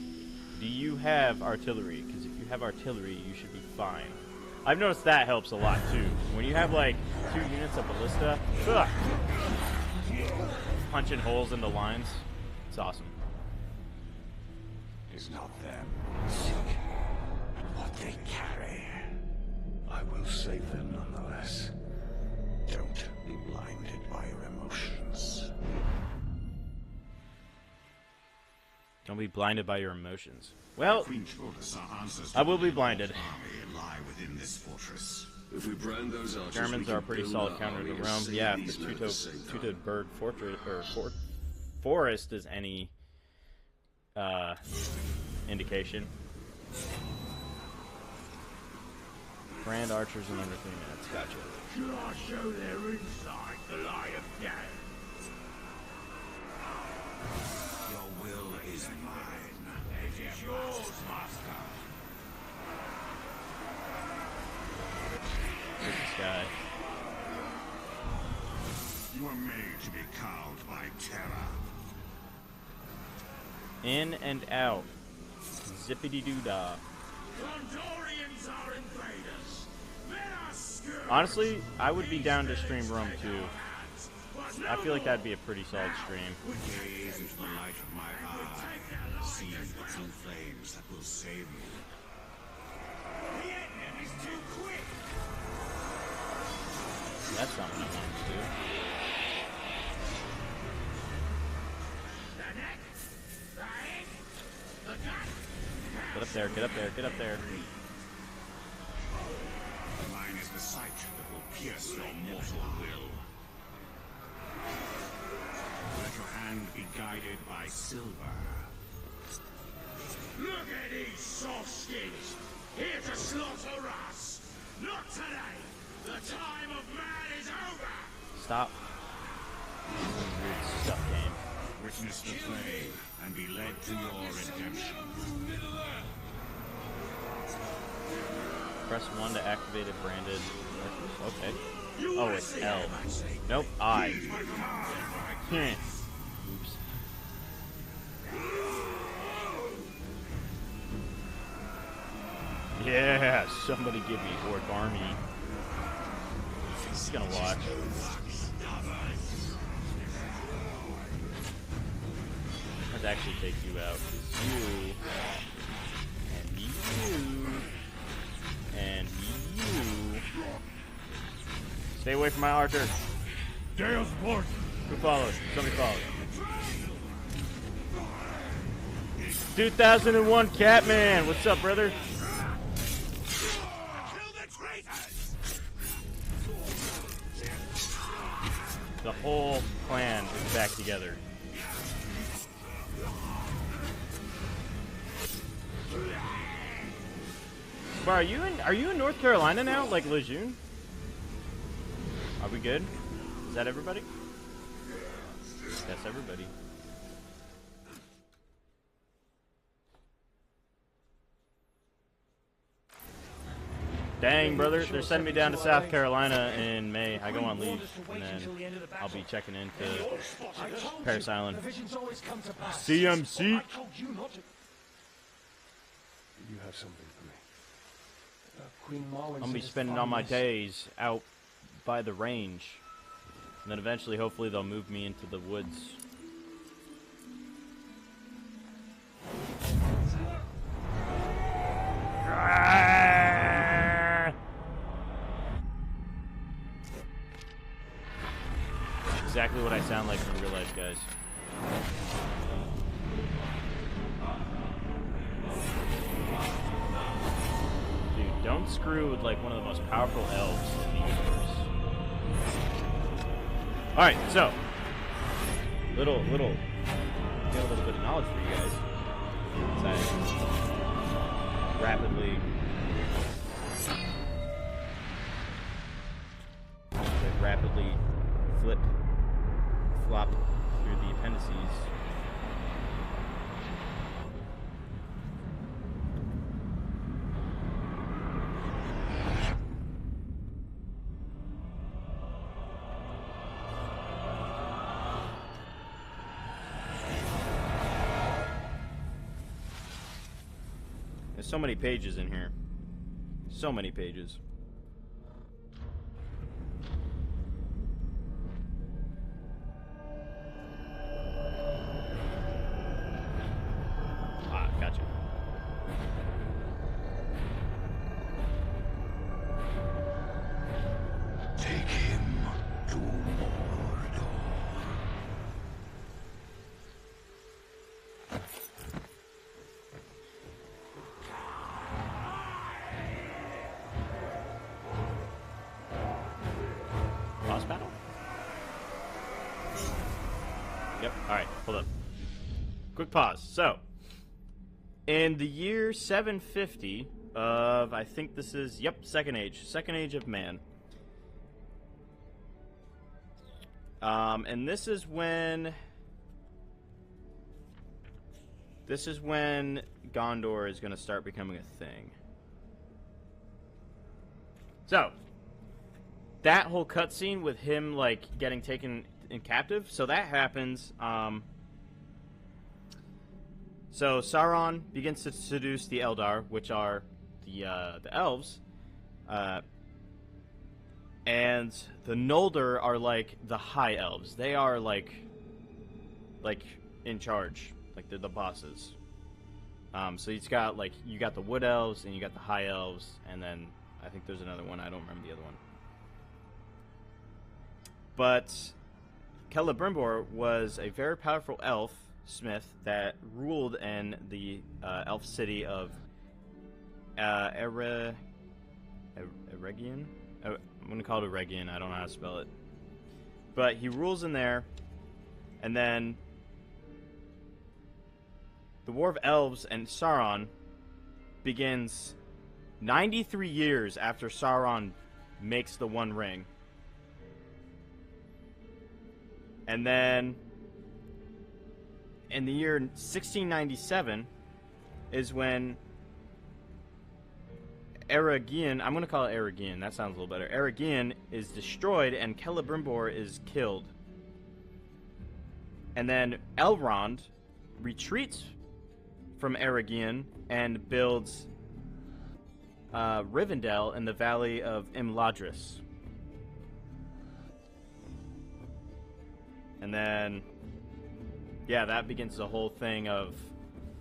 do you have artillery? Because if you have artillery, you should be fine. I've noticed that helps a lot, too. When you have, like, 2 units of ballista, ugh, punching holes in the lines, it's awesome. It's not them, seek, but what they carry. I will save them nonetheless. Don't be blinded by your emotions. Don't be blinded by your emotions. Well, I will be blinded. If we brand those archers, Germans are a pretty solid counter to Rome. Yeah, if the Teutoburg fortress or forest is any indication. Brand archers in under 3 minutes. Gotcha. Should I show their insight? the lie of death. Your will is mine. It is yours, Master. Look at this guy. You are made to be cowed by terror. In and out. Zippity-doo-dah. Gondorians are invaders. Men are scourge. Honestly, I would be down to stream Rome too. I feel like that'd be a pretty solid stream. Gaze into the light of my eye. See the true flames that will save you. The end is too quick. That's something I want to do. Get up there, get up there, get up there. Mine is the sight that will pierce your mortal will. Let your hand be guided by silver. Look at these soft skins, here to slaughter us. Not today. The time of man is over. Stop. Weird stuff game. Witness the flame and be led to your redemption. Press 1 to activate a branded. Okay. Oh, it's L. Nope, I. Oops. Yeah, somebody give me Orc Army. He's gonna watch. Let's actually take you out. You. And you. And you. Stay away from my archer. Dale's Port. Who follows? Somebody follows. 2001 Catman. What's up, brother? The whole clan is back together. Bro, are you in North Carolina now, like Lejeune? Are we good? Is that everybody? That's everybody. Dang, brother, they're sending me down to South Carolina in May. I go on leave, and then I'll be checking into Paris Island. CMC. You have something for me. Queen Marwyn's I'm gonna be spending all my days out by the range, and then eventually, hopefully, they'll move me into the woods. Exactly what I sound like in real life, guys. Dude, don't screw with like one of the most powerful elves in the universe. Alright, so little get a little bit of knowledge for you guys. As I rapidly flop through the appendices. There's so many pages in here. So many pages. Gotcha. Take him to Mordor. Boss battle? Yep, alright, hold up. Quick pause. So, in the year 750 of, I think this is, yep, Second Age of Man. And this is when Gondor is going to start becoming a thing. So, that whole cutscene with him, like, getting taken in captive, so that happens. So Sauron begins to seduce the Eldar, which are the elves, and the Noldor are like the high elves. They are like in charge, like they're the bosses. So you got the wood elves and you got the high elves, and then I think there's another one. I don't remember the other one. But Celebrimbor was a very powerful elf smith that ruled in the elf city of Eregion. I'm gonna call it Eregion. I don't know how to spell it, but he rules in there. And then the War of Elves and Sauron begins 93 years after Sauron makes the One Ring. And then in the year 1697 is when Eregion, I'm going to call it Eregion, that sounds a little better. Eregion is destroyed and Celebrimbor is killed. And then Elrond retreats from Eregion and builds Rivendell in the Valley of Imladris. And then, yeah, that begins the whole thing of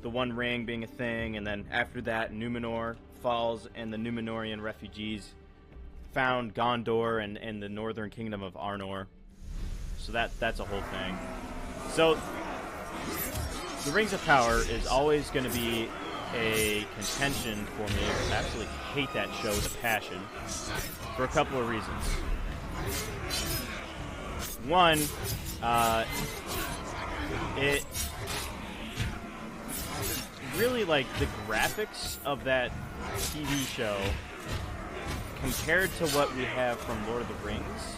the One Ring being a thing, and then after that, Numenor falls, and the Numenorian refugees found Gondor and the northern kingdom of Arnor. So that's a whole thing. So, the Rings of Power is always going to be a contention for me. I absolutely hate that show with a passion for a couple of reasons. One, it really, like, the graphics of that TV show compared to what we have from Lord of the Rings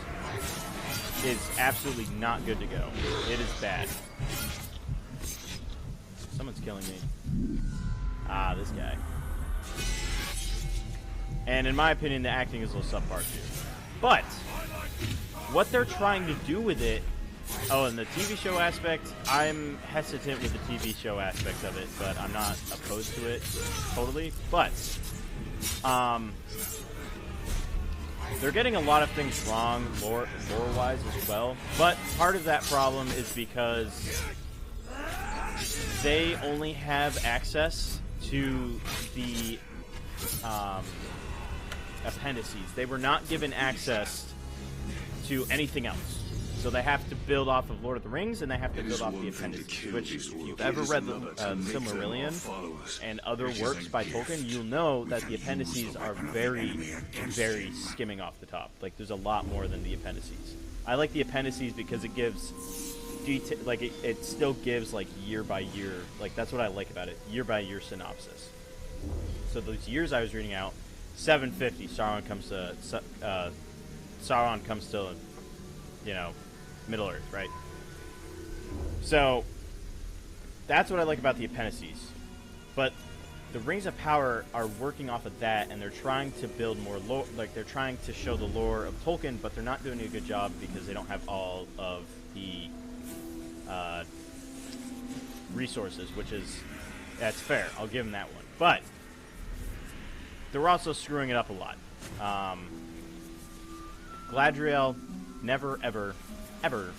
is absolutely not good to go. It is bad. Someone's killing me. Ah, this guy. And in my opinion, the acting is a little subpar too. But what they're trying to do with it, oh, and the TV show aspect, I'm hesitant with the TV show aspect of it, but I'm not opposed to it totally. But they're getting a lot of things wrong lore-wise as well. But part of that problem is because they only have access to the appendices. They were not given access to anything else. So they have to build off of Lord of the Rings, and they have to build off the appendices, which, if you've ever read the Silmarillion and other works by Tolkien, you'll know that the appendices are very, very skimming off the top. Like, there's a lot more than the appendices. I like the appendices because it gives detail, like, it still gives, like, year by year. Like, that's what I like about it, year by year synopsis. So those years I was reading out, 750, Sauron comes to, you know, Middle Earth, right? So that's what I like about the appendices. But the Rings of Power are working off of that, and they're trying to build more lore. Like, they're trying to show the lore of Tolkien, but they're not doing a good job because they don't have all of the resources, that's fair. I'll give them that one. But they're also screwing it up a lot. Galadriel never, ever, ever,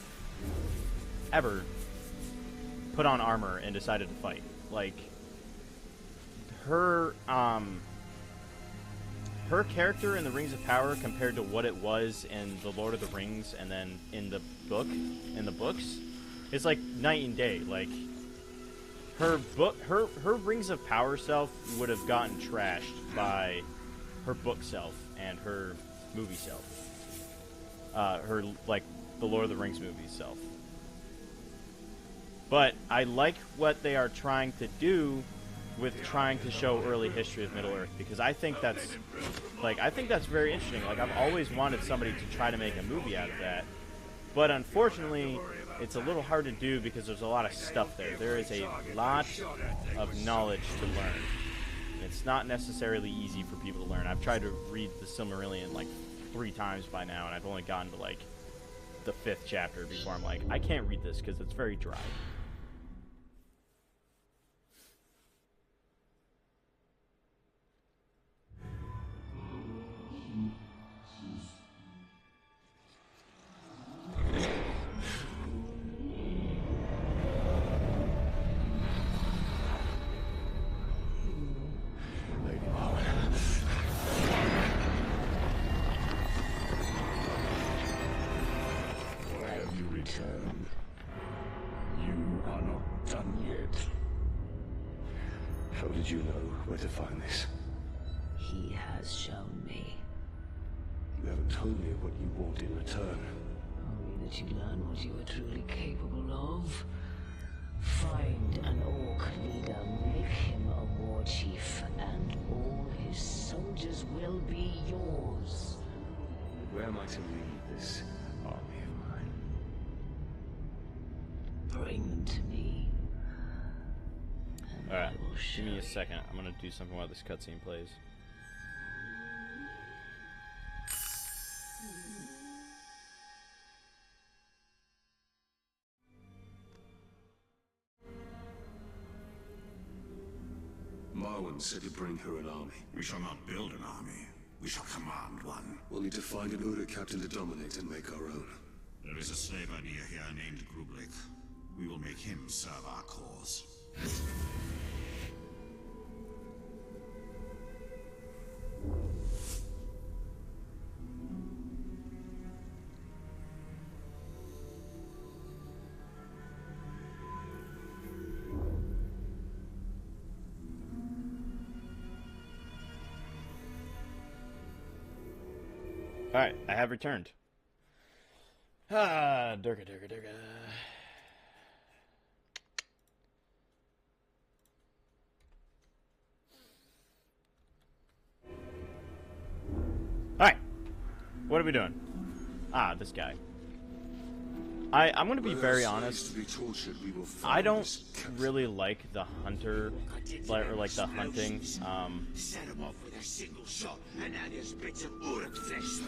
ever put on armor and decided to fight. Like, her character in the Rings of Power compared to what it was in the Lord of the Rings and then in the books, it's like night and day. Like, her Rings of Power self would have gotten trashed by her book self and her movie self. Her, like, the Lord of the Rings movie self. But I like what they are trying to do with trying to show early history of Middle Earth, because I think that's very interesting. Like, I've always wanted somebody to try to make a movie out of that, But unfortunately, it's a little hard to do because there's a lot of stuff there. There is a lot of knowledge to learn. It's not necessarily easy for people to learn. I've tried to read the Silmarillion like 3 times by now, and I've only gotten to like the 5th chapter before I'm like, I can't read this because it's very dry. How did you know where to find this? He has shown me. You haven't told me what you want in return. Only that you learn what you are truly capable of. Find an orc leader, make him a war chief, and all his soldiers will be yours. Where am I to lead this army of mine? Bring them to me. Alright, give me a second. I'm gonna do something while this cutscene plays. Marwan said to bring her an army. We shall not build an army. We shall command one. We'll need to find an Urda captain to dominate and make our own. There is a slave idea here named Grublik. We will make him serve our cause. Alright, I have returned. Ah, durga. Alright, what are we doing? Ah, this guy. I'm going to be very honest. I don't really like the hunter, or like the hunting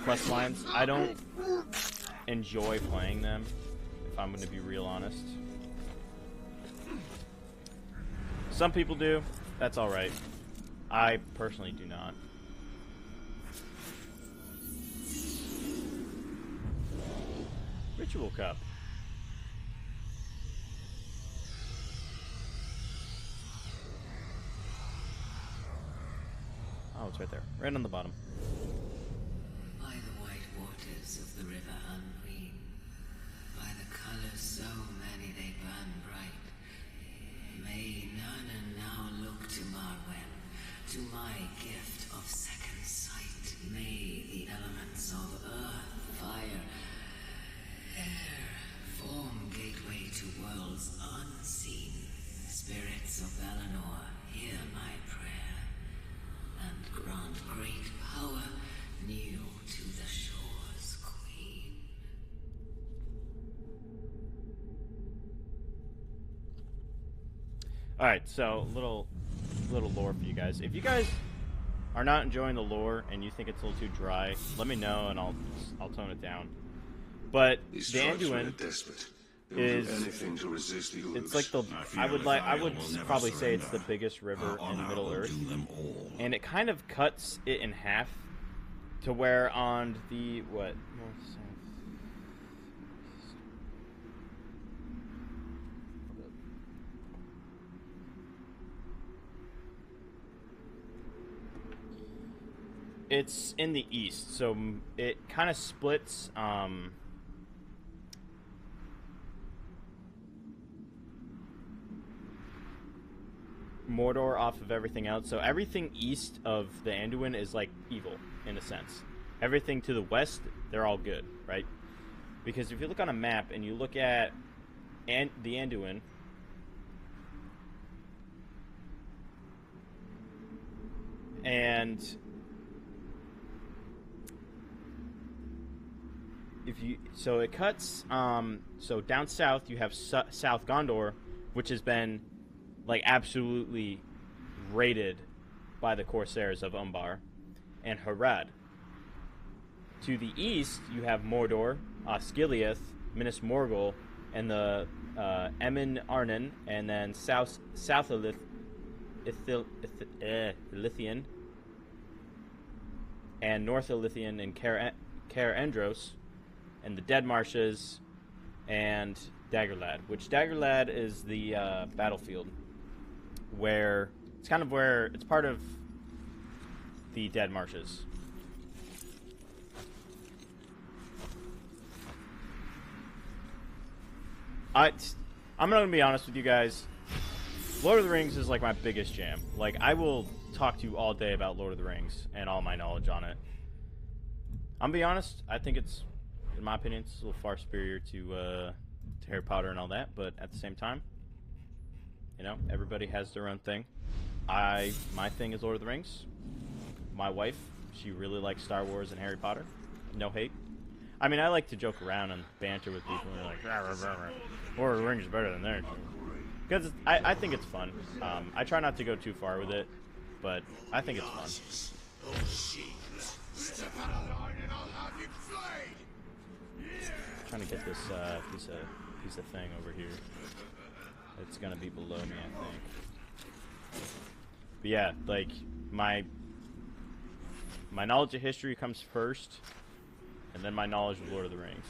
quest lines. I don't enjoy playing them, if I'm going to be real honest. Some people do. That's alright. I personally do not. Ritual cup. Oh, it's right there. Right on the bottom. By the white waters of the river Ungreen, by the colors so many they burn bright, may none now look to Marwen, to my gift of second sight. May the elements of earth, fire, air form gateway to worlds unseen. Spirits of Valinor, hear my prayer, and grant great power new to the shore's queen. Alright, so little lore for you guys. If you guys are not enjoying the lore and you think it's a little too dry, let me know and I'll tone it down. But the Anduin is, it's like the, I would probably say it's the biggest river in Middle Earth, and it kind of cuts it in half to where on the north, south, it's in the east, so it kind of splits Mordor off of everything else. So everything east of the Anduin is like evil in a sense. Everything to the west, they're all good, right? Because if you look on a map and you look at the Anduin, and so it cuts. So down south you have South Gondor, which has been like absolutely raided by the Corsairs of Umbar, and Harad. To the east you have Mordor, Osgiliath, Minas Morgul, and the Emin Arnon, and then south of Lithian, and north of Lithian and Caer Endros, and the Dead Marshes, and Daggerlad, which Daggerlad is the battlefield where it's kind of where it's part of the Dead Marshes. I'm gonna be honest with you guys. Lord of the Rings is like my biggest jam. Like, I will talk to you all day about Lord of the Rings and all my knowledge on it. I'm gonna be honest. I think it's, in my opinion, it's a little far superior to Harry Potter and all that. But at the same time, you know, everybody has their own thing. My thing is Lord of the Rings. My wife, she really likes Star Wars and Harry Potter. No hate. I mean, I like to joke around and banter with people and like, rah, rah, rah, rah. Lord of the Rings is better than theirs. Because I think it's fun. I try not to go too far with it, but I think it's fun. I'm trying to get this piece of thing over here. It's gonna be below me, I think. But yeah, like my knowledge of history comes first, and then my knowledge of Lord of the Rings.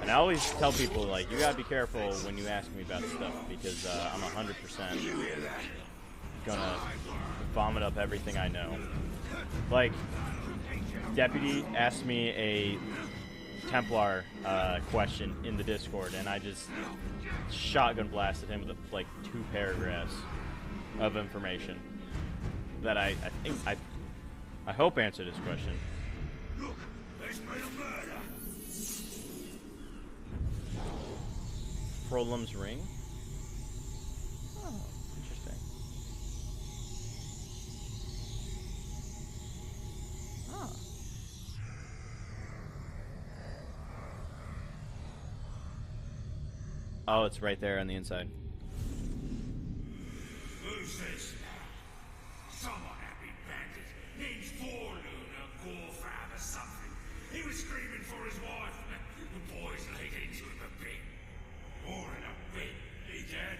And I always tell people, like, you gotta be careful when you ask me about stuff, because I'm 100% gonna vomit up everything I know. Like, Deputy asked me a Templar question in the Discord, and I just shotgun blasted him with like 2 paragraphs of information that I think I hope answered his question. Look, there's been a murder. Prolum's ring. Oh, interesting. Ah. Oh, it's right there on the inside. Who's this? Some unhappy bandit named Forlorn or Gorfab or something. He was screaming for his wife. The boys laid into him a bit. More than a bit. He dead?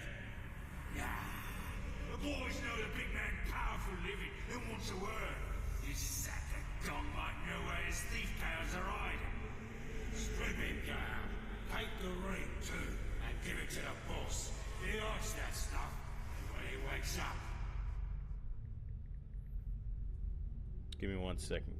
Nah. The boys know the big man powerful living and wants to earn. This sack of dong might know where his thief pals are hiding. Strip him down. Take the ring too. Give it to the boss. He likes that stuff. When he wakes up. Give me 1 second.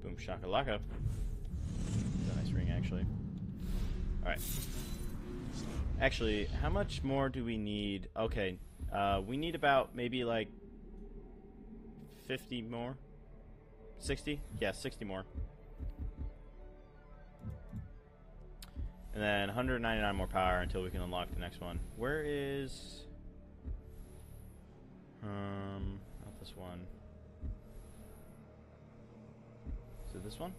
Boom shakalaka. That's a nice ring, actually. Alright. Actually, how much more do we need? Okay, we need about maybe like 50 more? 60? Yeah, 60 more. And then 199 more power until we can unlock the next one. Where is... not this one. Is it this one?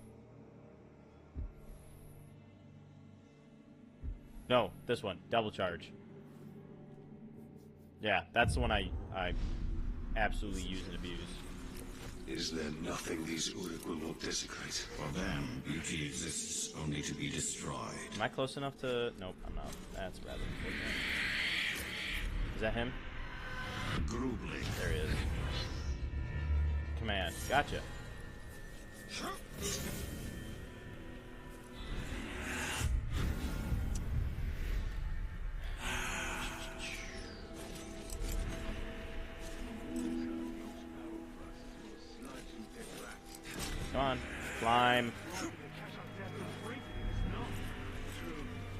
No, this one. Double charge. Yeah, that's the one I absolutely use and abuse. Is there nothing these Uruk will not desecrate? For them, beauty exists only to be destroyed. Am I close enough to... Nope, I'm not. That's rather unfortunate. Is that him? Groobling. There he is. Command. Gotcha. Come on, climb.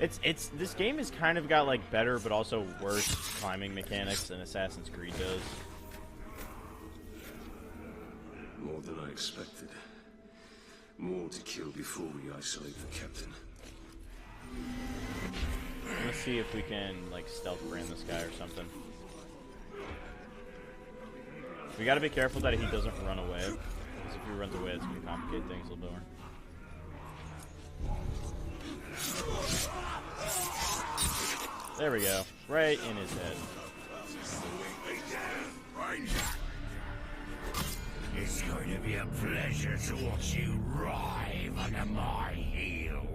This game has kind of got like better but also worse climbing mechanics than Assassin's Creed does. More than I expected. More to kill before we isolate the captain. Let's see if we can like stealth brand this guy or something. We gotta be careful that he doesn't run away, because if he runs away, it's gonna complicate things a little more. There we go. Right in his head. It's going to be a pleasure to watch you writhe under my heel.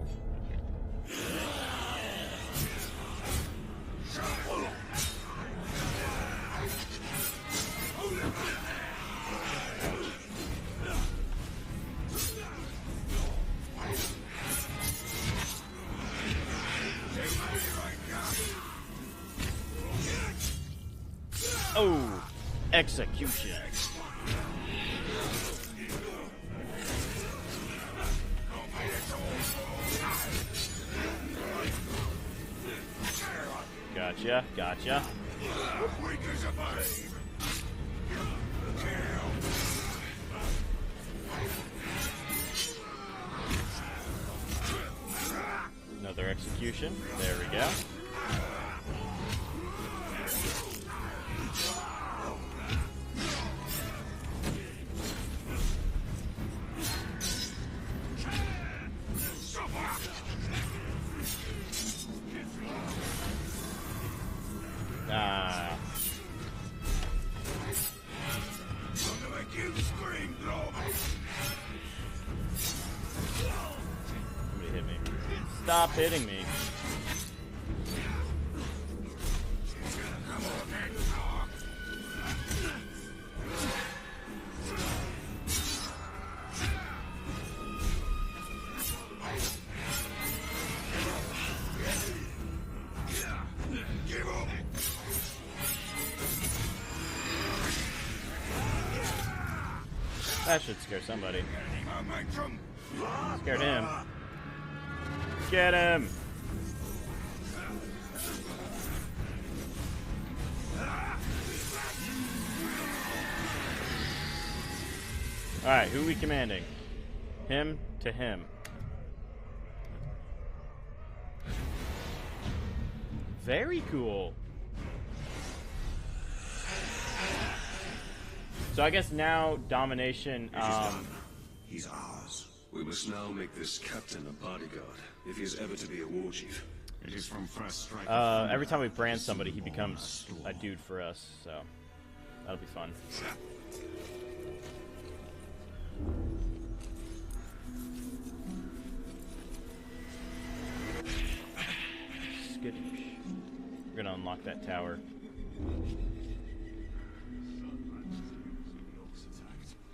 Oh, execution. Gotcha, gotcha. Another execution. There we go. Somebody hit me. Stop hitting me. That should scare somebody. Scared him. Get him! Alright, who are we commanding? Him to him. Very cool. So I guess now domination. He's ours. We must now make this captain a bodyguard, if he is ever to be a war chief. It is from first strike. Every time we brand somebody, he becomes a dude for us. So that'll be fun. Skittish. We're gonna unlock that tower.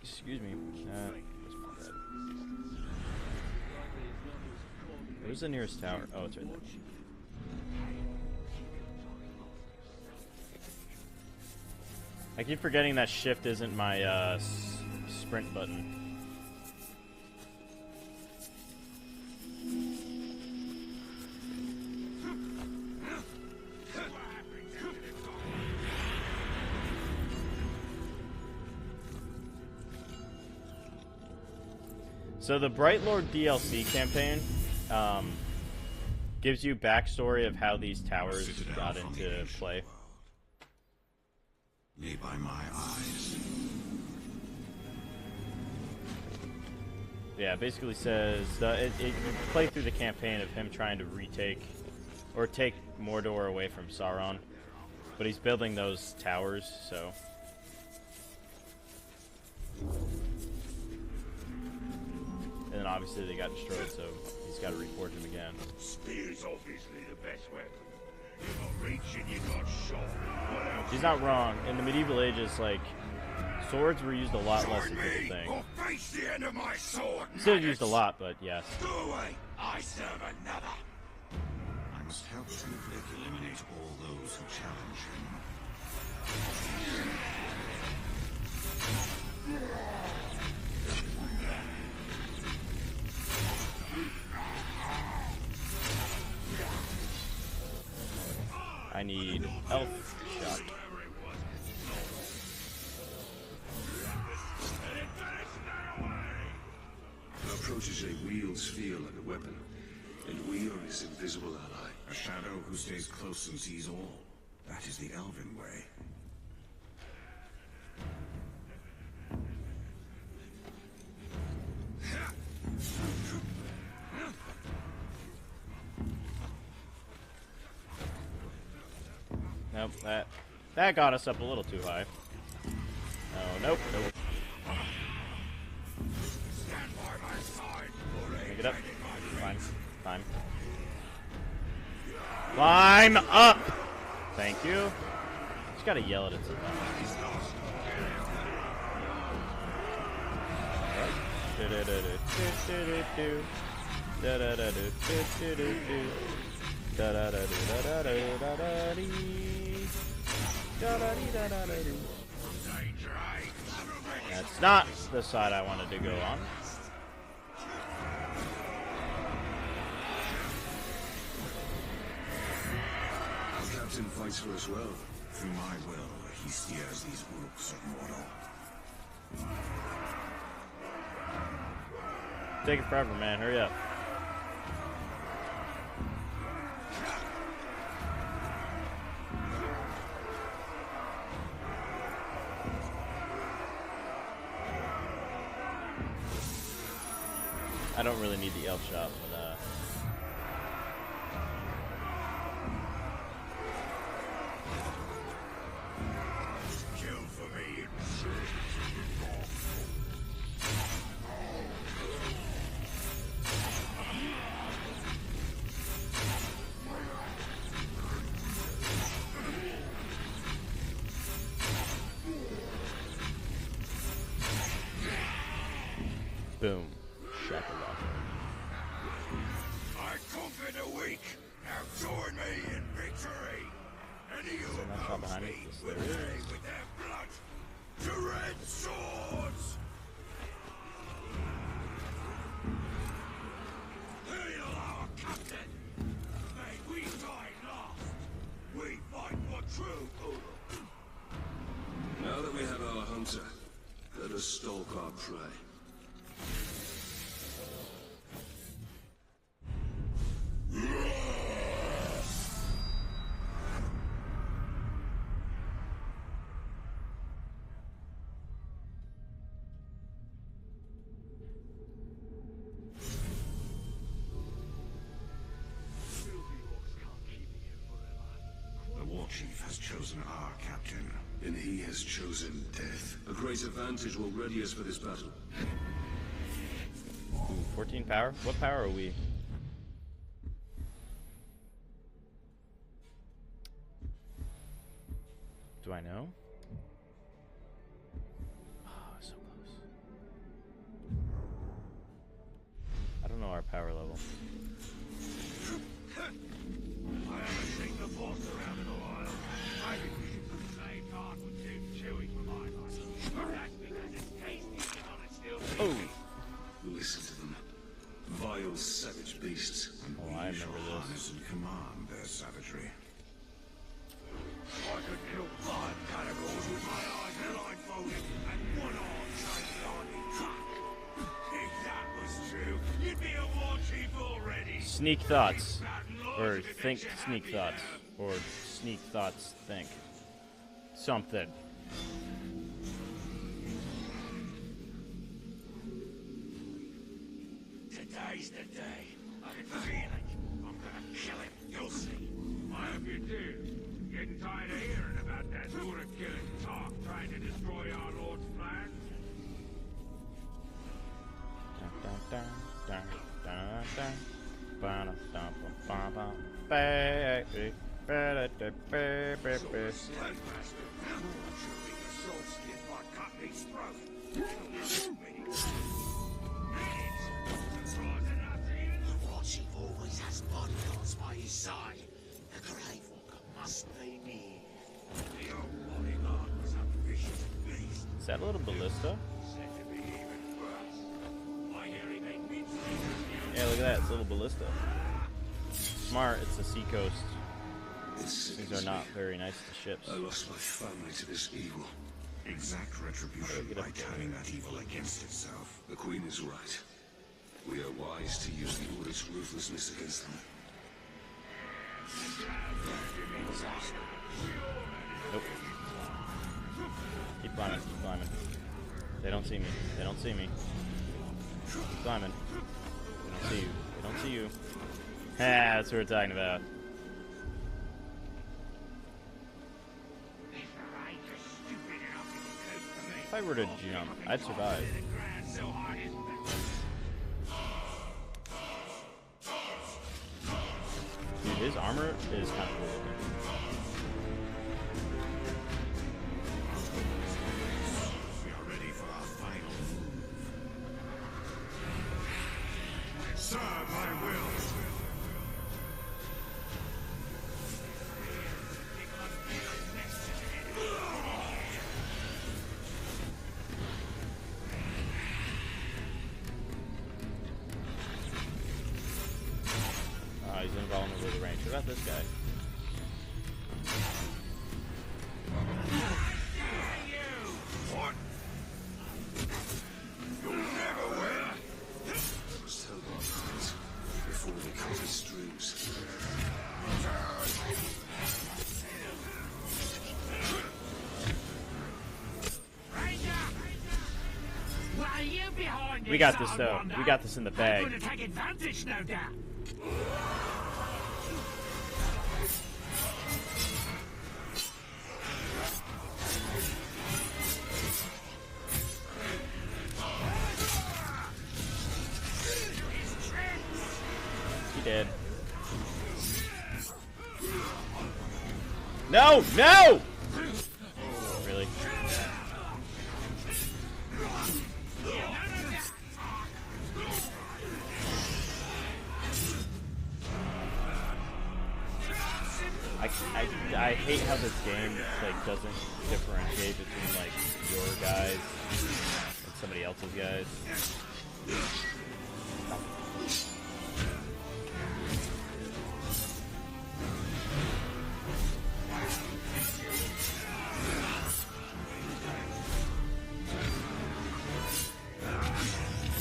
Excuse me. Where's the nearest tower? Oh, it's right there. I keep forgetting that shift isn't my sprint button. So the Bright Lord DLC campaign gives you backstory of how these towers got into play. Made by my eyes. Yeah, it basically says you play through the campaign of him trying to retake or take Mordor away from Sauron, but he's building those towers, so. And then obviously they got destroyed, so he's got to reforge them again. Spear's obviously the best weapon. You're not reaching, you got shot. He's not wrong. In the medieval ages, like, swords were used a lot less than people think. Or face the end of my sword. Still used a lot, but yes. Go away. I serve another. I must help Snowflake eliminate all those who challenge him. I need elf shot. Our protege wields fear like a weapon, and we are his invisible ally. A shadow who stays close and sees all. That is the elven way. Nope, that got us up a little too high. Oh, nope, nope. Make it up. Climb, climb. Climb up! Thank you. Just gotta yell at it sometimes. That's not the side I wanted to go on. Our captain fights for us well. Through my will, he steers these groups of Mordor. Taking forever, man. Hurry up. I don't really need the elf shot, but Kill for me. boom. Shakalaka. I conquered the weak. Now join me in victory. And you not behind me. Yes, will there is. pay with their blood to red swords. Hail our captain. May we die last. We fight for true Mordor. Now that we have our hunter, let us stalk our prey. The war chief has chosen our captain. And he has chosen death. A great advantage will ready us for this battle. Ooh, 14 power? What power are we? Do I know? Oh, so close. I don't know our power level. I haven't seen the force around in a while. I think we should put the same card with Tim Chewy for my life. But that's because it's tasty and it's still tasty. Listen to them. Vile, savage beasts. Oh, I remember this. Harness and command their savagery. I could kill 5 cannibals with my eyes blindfolded and one arm chased on each. If that was true, you'd be a war chief already. Sneak thoughts. Or think sneak thoughts. Or sneak thoughts think. Something. Today's the day. I can feel it. I'm gonna kill him. You'll see. I hope you do. Getting tired of hearing about that sort of killing talk trying to destroy our Lord's plans. The war chief always has bodyguards by his side. The grave walker must be me. The old bodyguard was a vicious beast. Is that a little ballista? Said to be even worse. I hear he made me Yeah, look at that. It's a little ballista. Smart. It's the seacoast. It's These are not very nice to ships. I lost my family to this evil. Exact retribution by turning that evil against itself. The Queen is right. We are wise to use the Order's ruthlessness against them. Nope. Keep climbing, keep climbing. They don't see me. They don't see me. Keep climbing. They don't see you. They don't see you. Ah, that's what we're talking about. If I were to jump, I'd survive. Dude, his armor is kind of cool looking. We are ready for our final move. Serve my will. He's invulnerable to range. What about this guy? What? You'll never win. I must help our friends before they cut his strings. We got this though. We got this in the bag. I'm going to take advantage, no doubt. He did. No! No! Really? I hate how this game like doesn't differentiate between like your guys and somebody else's guys.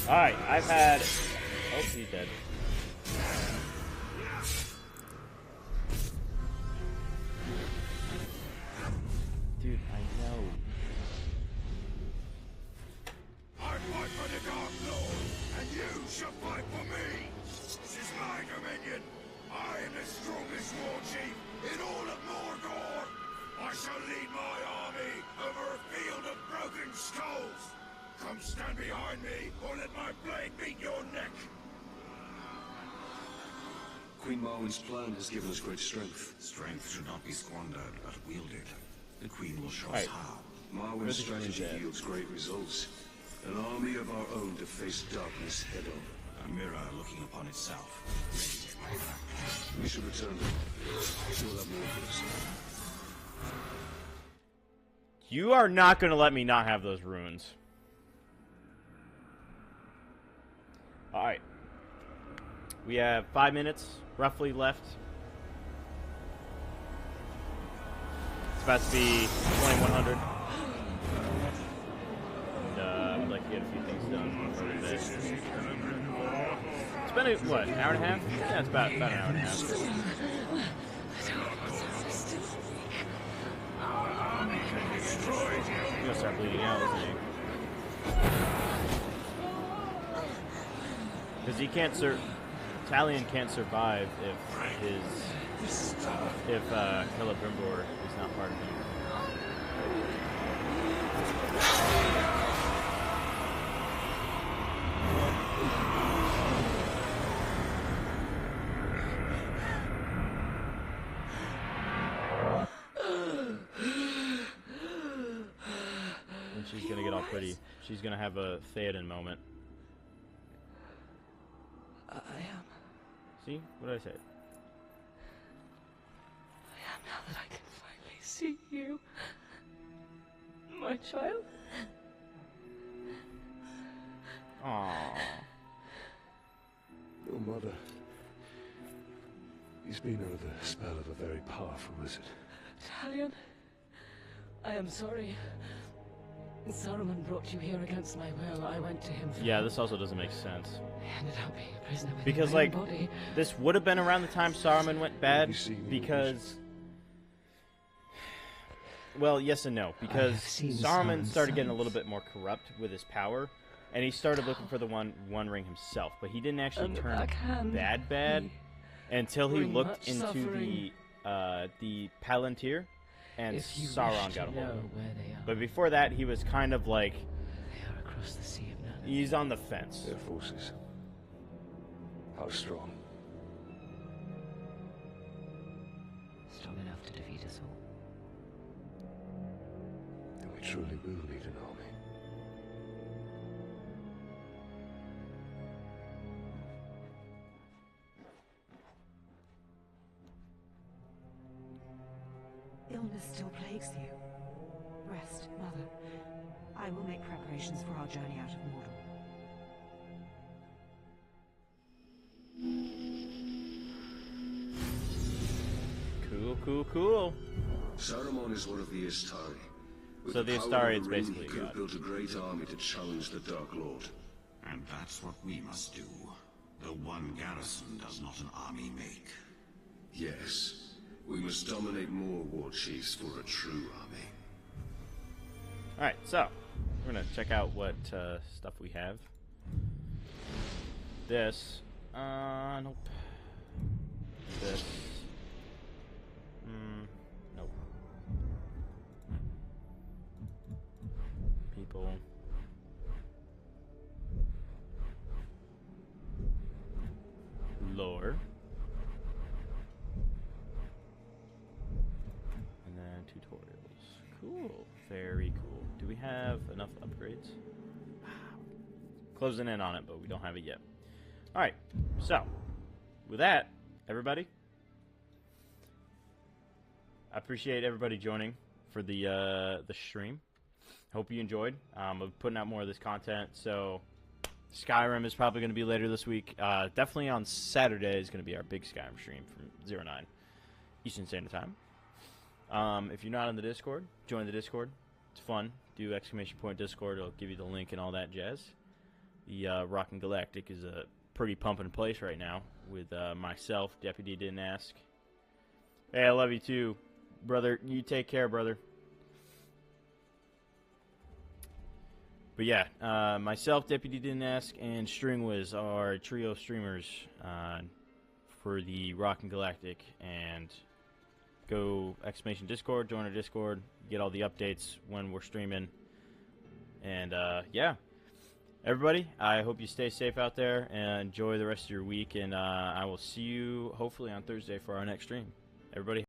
Alright, I've had... Oh, he's dead. Dude, I know. I fight for the Dark Lord, and you shall fight for me. This is my dominion. I am the strongest war chief in all of Mordor. I shall lead my army over a field of broken skulls. Come stand behind me, or let my blade meet your neck. Queen Marwen's plan has given us great strength. Strength should not be squandered, but wielded. The Queen will show us Right. how. Marwen's strategy yields great results. An army of our own to face darkness head on. A mirror looking upon itself. We should return them. We'll have more for us. You are not going to let me not have those runes. Alright. We have 5 minutes, roughly, left. It's about to be 2100. And, I would like to get a few things done for a bit. It's been, what, an hour and a half? Yeah, it's about an hour and a half. He's gonna start bleeding out, isn't he? Because he can't Talion can't survive if Celebrimbor is not part of him. And she's gonna get all pretty. She's gonna have a Theoden moment. I am. See? What did I say? I am now that I can finally see you. My child. Aww. Your mother. He's been under the spell of a very powerful wizard. Talion, I am sorry. Saruman brought you here against my will. I went to him for Yeah, this also doesn't make sense. I ended up being a prisoner with Because, my own like, body. this would have been around the time Saruman went bad, because... Well, yes and no, because Saruman started getting a little bit more corrupt with his power, and he started looking for the One Ring himself, but he didn't actually turn bad until he looked into the Palantir, and Sauron got a hold of him. But before that, he was kind of like... They are across the Sea of None. He's on the fence. Their forces. How strong? Strong enough to defeat us all. Then we truly will need an army. Illness still plagues you. Rest, Mother. I will make preparations for our journey out of Mordor. Cool. Saruman is one of the Istari. With So the power Istari, of it's ring, basically he could have God. built a great army to challenge the Dark Lord. And that's what we must do. The one garrison does not an army make. Yes. We must dominate more war chiefs for a true army. Alright, so, we're going to check out what stuff we have. This. Nope. This. Nope. People. Lore. And then tutorials. Cool. Very cool. Do we have enough upgrades? Closing in on it, but we don't have it yet. Alright, so, with that, everybody, I appreciate everybody joining for the stream. Hope you enjoyed. I'm putting out more of this content, so Skyrim is probably going to be later this week. Definitely on Saturday is going to be our big Skyrim stream from 09 Eastern Standard Time. If you're not on the Discord, join the Discord. It's fun. Do ! Discord. It'll give you the link and all that jazz. The Rockin' Galactic is a pretty pumping place right now with myself. Deputy didn't ask. Hey, I love you too, brother. You take care, brother. But yeah, myself, Deputy didn't ask, and String was our trio of streamers for the Rockin' Galactic. And go ! Discord, join our Discord, get all the updates when we're streaming. And yeah, everybody, I hope you stay safe out there and enjoy the rest of your week. And I will see you hopefully on Thursday for our next stream. Everybody.